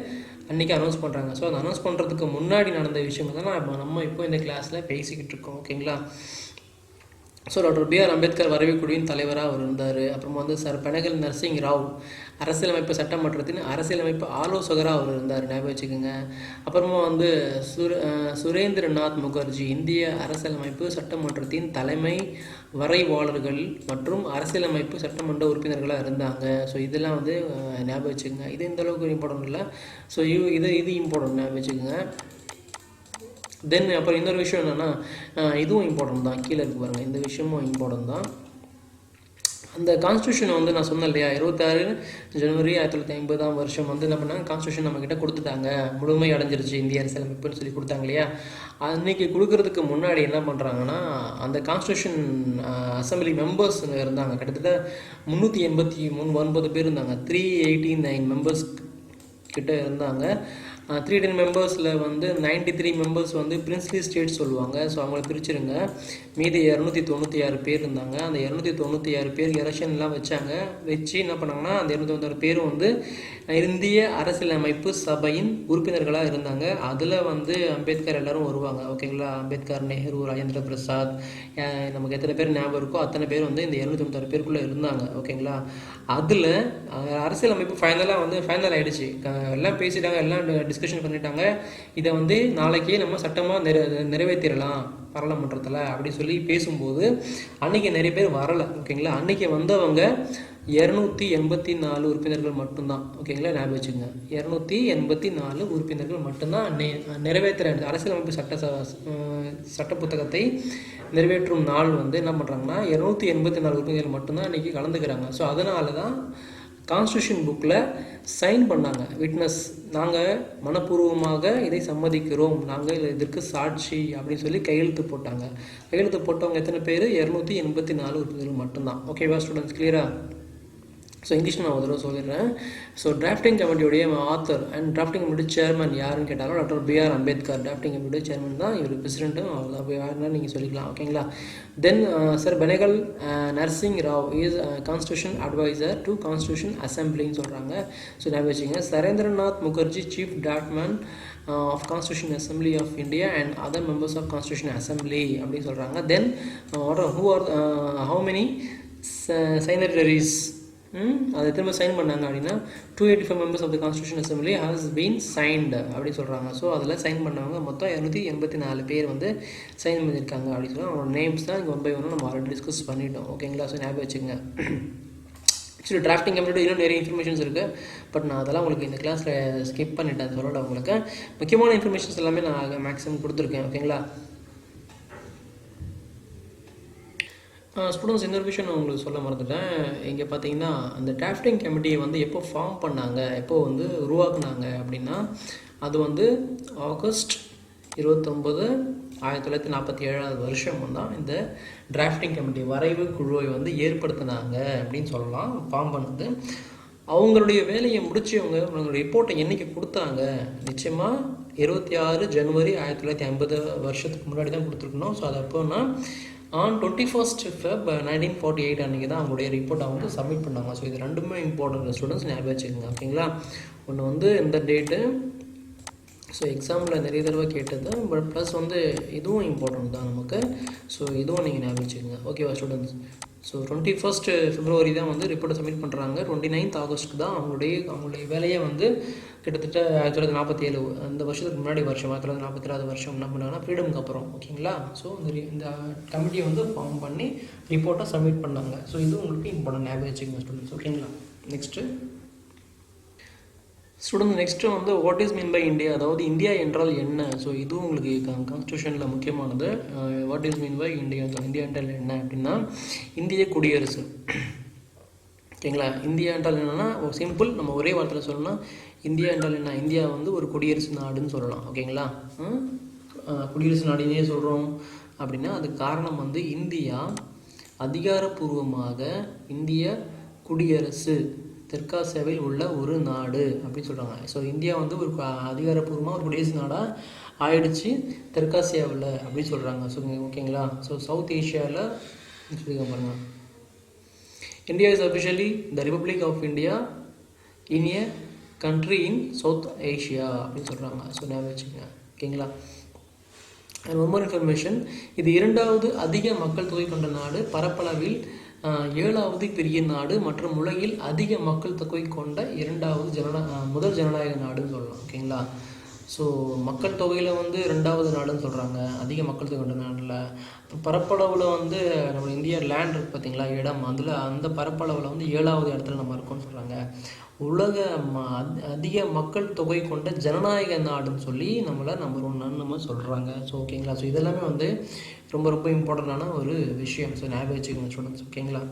அன்றைக்கி அனௌன்ஸ் பண்ணுறாங்க. ஸோ அதை அனௌன்ஸ் பண்ணுறதுக்கு முன்னாடி நடந்த விஷயம் தான் நம்ம இப்போ இந்த கிளாஸில் பேசிக்கிட்டு இருக்கோம். ஓகேங்களா, ஸோ டாக்டர் பிஆர் அம்பேத்கர் வரைவுக்குழுவின் தலைவராக அவர் இருந்தார். அப்புறமா வந்து சார் பெனகல் நரசிங் ராவ் அரசியலமைப்பு சட்டமன்றத்தின் அரசியலமைப்பு ஆலோசகராக அவர் இருந்தார், ஞாபகம் வச்சுக்கோங்க. அப்புறமா வந்து சுரேந்திரநாத் முகர்ஜி இந்திய அரசியலமைப்பு சட்டமன்றத்தின் தலைமை வரைவாளர்கள் மற்றும் அரசியலமைப்பு சட்டமன்ற உறுப்பினர்களாக இருந்தாங்க. ஸோ இதெல்லாம் வந்து ஞாபகம் வச்சுக்கோங்க. இது இந்த அளவுக்கு இம்பார்ட்டன்ட் இல்லை, ஸோ இது இம்பார்ட்டன்ட், ஞாபகம் வச்சுக்கோங்க. தென் அப்புறம் இன்னொரு விஷயம் என்னென்னா, இதுவும் இம்பார்ட்டன்ட் தான், கீழே இருக்கு பாருங்கள், இந்த விஷயமும் இம்பார்ட்டன்ட் தான். அந்த கான்ஸ்டியூஷனை வந்து நான் சொன்னேன் இல்லையா, 26 ஜனவரி 1950 வந்து என்ன பண்ணாங்க, கான்ஸ்டியூஷன் நம்மக்கிட்ட கொடுத்துட்டாங்க, முழுமை அடைஞ்சிருச்சு இந்திய அரசியலமைப்புன்னு சொல்லி கொடுத்தாங்க இல்லையா. அன்றைக்கி கொடுக்கறதுக்கு முன்னாடி என்ன பண்ணுறாங்கன்னா, அந்த கான்ஸ்டியூஷன் அசம்பிளி மெம்பர்ஸ் இருந்தாங்க, கிட்டத்தட்ட 389 பேர் இருந்தாங்க, 389 மெம்பர்ஸ் கிட்ட இருந்தாங்க. 310 மெம்பர்ஸில் வந்து 93 மெம்பர்ஸ் வந்து பிரின்ஸ்லி ஸ்டேட் சொல்லுவாங்க. ஸோ அவங்கள பிரிச்சுருங்க, மீதி 296 பேர் இருந்தாங்க. அந்த 296 பேர் எலெக்ஷன்லாம் வச்சு என்ன பண்ணாங்கன்னா, அந்த 296 பேரும் வந்து இந்திய அரசியலமைப்பு சபையின் உறுப்பினர்களாக இருந்தாங்க. அதில் வந்து அம்பேத்கர் எல்லோரும் வருவாங்க. ஓகேங்களா, அம்பேத்கர், நேரு, ராஜேந்திர பிரசாத், நமக்கு எத்தனை பேர் ஞாபகம் இருக்கோ அத்தனை பேர் வந்து இந்த 296 பேருக்குள்ளே இருந்தாங்க. ஓகேங்களா, அதில் அரசியலமைப்பு ஃபைனல் ஆகிடுச்சு, எல்லாம் பேசிட்டாங்க, எல்லாம் டிஸ்கஷன் பண்ணிட்டாங்க. இதை வந்து நாளைக்கே நம்ம சட்டமாக நிறைவேற்றிடலாம் பாராளுமன்றத்தில் அப்படி சொல்லி பேசும்போது அன்றைக்கி நிறைய பேர் வரலை. ஓகேங்களா, அன்றைக்கி வந்தவங்க 284 உறுப்பினர்கள் மட்டும்தான். ஓகேங்களா, ஞாபகம் வச்சுக்கோங்க, 284 உறுப்பினர்கள் மட்டும்தான் நிறைவேற்ற அரசியலமைப்பு சட்ட புத்தகத்தை நிறைவேற்றும் நாள் வந்து என்ன பண்ணுறாங்கன்னா 284 உறுப்பினர்கள் மட்டும்தான் அன்றைக்கி கலந்துக்கிறாங்க. ஸோ அதனால தான் கான்ஸ்டியூஷன் புக்கில் சைன் பண்ணாங்க, விட்னஸ், நாங்கள் மனப்பூர்வமாக இதை சம்மதிக்கிறோம், நாங்கள் இதற்கு சாட்சி அப்படின்னு சொல்லி கையெழுத்து போட்டாங்க. கையெழுத்து போட்டவங்க எத்தனை பேர், 284 உறுப்பினர்கள் மட்டும்தான். ஓகேவா ஸ்டூடெண்ட்ஸ், கிளியராக? ஸோ இங்கிலீஷ் நான் ஒரு தடவை சொல்லிடுறேன். ஸோ டிராஃப்டிங் கமிட்டியுடைய author and drafting committee chairman யாருன்னு கேட்டாலும் டாக்டர் பிஆர் அம்பேத்கர் டிராஃப்டிங் கமிட்டியோட சேர்மன் தான், இவர் பிரசிடென்ட்டும் அவ்வளோ யாருன்னா நீங்கள் சொல்லிக்கலாம். ஓகேங்களா, then sir Benegal Narasing Rao is constitution adviser to constitution அசம்பிளின்னு சொல்கிறாங்க. ஸோ ஞாபகம் வச்சுக்கோங்க. சுரேந்திரநாத் முகர்ஜி சீஃப் டாட்மேன் of Constitution Assembly of India and other members of Constitution Assembly அப்படின்னு சொல்கிறாங்க. தென் how many signatories அதை திரும்ப சைன் பண்ணாங்க அப்படின்னா 285 members of the constitution assembly has been signed அப்படின்னு சொல்கிறாங்க. ஸோ அதில் சைன் பண்ணவங்க மொத்தம் 284 பேர் வந்து சைன் பண்ணியிருக்காங்க அப்படின்னு சொல்லி அவங்களோட நேம்ஸ் தான் இங்கே 1 by 1 நம்ம ஆல்ரெடி டிஸ்கஸ் பண்ணிட்டோம். ஓகேங்களா, ஸோ ஞாபகம் வச்சுங்க. ஆக்சுவலி டிராஃப்டிங் கமிட்டியோட இன்னும் நிறைய இன்ஃபர்மேஷன்ஸ் இருக்குது, பட் நான் அதெல்லாம் உங்களுக்கு இந்த கிளாஸில் ஸ்கிப் பண்ணிட்டேன் சொல்லலை. உங்களுக்கு முக்கியமான இன்ஃபர்மேஷன்ஸ் எல்லாமே நான் மேக்ஸிமம் கொடுத்துருக்கேன். ஓகேங்களா, ஸ்டூடெண்ட்ஸ் இன்னொரு விஷயம் நான் உங்களுக்கு சொல்ல மறந்துட்டேன். இங்கே பார்த்தீங்கன்னா அந்த டிராஃப்டிங் கமிட்டியை வந்து எப்போ ஃபார்ம் பண்ணாங்க, எப்போ வந்து உருவாக்குனாங்க அப்படின்னா, அது வந்து ஆகஸ்ட் 29 1947 வருஷம் தான் இந்த டிராஃப்டிங் கமிட்டி வரைவு குழுவை வந்து ஏற்படுத்தினாங்க அப்படின்னு சொல்லலாம். ஃபார்ம் பண்ணது அவங்களுடைய வேலையை முடிச்சவங்க அவங்களுடைய ரிப்போர்ட்டை என்றைக்கு கொடுத்தாங்க, நிச்சயமாக 26 ஜனவரி 1950 வருஷத்துக்கு முன்னாடி தான் கொடுத்துருக்கணும். ஸோ அது எப்போன்னா ஆன் 21 Feb 1948 அன்றைக்கி தான் அவங்களுடைய ரிப்போர்ட்டை வந்து சப்மிட் பண்ணாங்க. ஸோ இது ரெண்டுமே இம்பார்ட்டன்ட் ஸ்டூடெண்ட்ஸ் ஞாபகம் வச்சுக்கோங்க. ஓகேங்களா? ஒன்று வந்து இந்த டேட்டு, ஸோ எக்ஸாமில் நிறைய தடவை கேட்டது, பட் ப்ளஸ் வந்து இதுவும் இம்பார்ட்டன்ட் தான் நமக்கு. ஸோ இதுவும் நீங்கள் ஞாபகம் வச்சுக்கோங்க. ஓகேவா ஸ்டூடெண்ட்ஸ்? ஸோ 21 February தான் வந்து ரிப்போர்ட்டை சப்மிட் பண்ணுறாங்க. 29 ஆகஸ்ட் தான் அவங்களுடைய வேலையை வந்து கிட்டத்தட்ட 1947 அந்த வருஷத்துக்கு முன்னாடி வருஷம் 1947 வருஷம் என்ன பண்ணாங்கன்னா ஃப்ரீடமுக்கு அப்புறம். ஓகேங்களா? ஸோ இந்த கமிட்டியை வந்து ஃபார்ம் பண்ணி ரிப்போர்ட்டை சப்மிட் பண்ணாங்க. ஸோ இது உங்களுக்கு இம்பார்ட்டன்ட் ஞாபகம் வச்சுக்கோங்க ஸ்டூடெண்ட்ஸ். ஓகேங்களா? நெக்ஸ்ட்டு ஸ்டூடெண்ட் நெக்ஸ்ட்டு வந்து what is mean by India, அதாவது இந்தியா என்றால் என்ன. ஸோ இதுவும் உங்களுக்கு கான்ஸ்டியூஷனில் முக்கியமானது. What is mean by India, India என்றால் என்ன அப்படின்னா இந்திய குடியரசு. ஓகேங்களா? இந்தியா என்றால் என்னென்னா சிம்பிள், நம்ம ஒரே வார்த்தையில் சொல்லணும்னா இந்தியா என்றால் என்ன, இந்தியா வந்து ஒரு குடியரசு நாடுன்னு சொல்லலாம். ஓகேங்களா? குடியரசு நாடுன்னே சொல்கிறோம் அப்படின்னா அதுக்கு காரணம் வந்து இந்தியா அதிகாரப்பூர்வமாக இந்திய குடியரசு தெற்காசியாவில் உள்ள ஒரு நாடு அப்படின்னு சொல்கிறாங்க. ஸோ இந்தியா வந்து ஒரு அதிகாரப்பூர்வமாக ஒரு குடியரசு நாடாக ஆயிடுச்சு தெற்காசியாவில் அப்படின்னு சொல்கிறாங்க. ஸோ ஓகேங்களா? ஸோ சவுத் ஏஷியாவில் சொல்லிக்க பாருங்க, India is officially the republic of India in a country in south Asia அப்படின்னு சொல்கிறாங்க. ஸோ ஞாபகம் வச்சுக்கோங்க. ஓகேங்களா? அண்ட் ஒன் மோர் இன்ஃபர்மேஷன், இது 2வது அதிக மக்கள் தொகை கொண்ட நாடு, பரப்பளவில் 7வது பெரிய நாடு மற்றும் உலகில் அதிக மக்கள் தொகை கொண்ட 2வது முதல் ஜனநாயக நாடுன்னு சொல்லலாம். ஓகேங்களா? ஸோ மக்கள் தொகையில் வந்து 2வது நாடுன்னு சொல்கிறாங்க, அதிக மக்கள் தொகை கொண்ட நாட்டில். பரப்பளவில் வந்து நம்ம இந்தியா லேண்ட் இருக்குது பார்த்தீங்களா, இடம், அதில் அந்த பரப்பளவில் வந்து 7வது இடத்துல நம்ம இருக்கோம்னு சொல்கிறாங்க. உலக அதிக மக்கள் தொகை கொண்ட ஜனநாயக நாடுன்னு சொல்லி நம்மளை நம்பர் 1 நம்ம சொல்கிறாங்க. ஸோ ஓகேங்களா? ஸோ இதெல்லாமே வந்து ரொம்ப ரொம்ப இம்பார்ட்டண்ட்டான ஒரு விஷயம். ஸோ ஞாபகம் வச்சுக்கோங்க ஸ்டூடெண்ட்ஸ். ஓகேங்களா?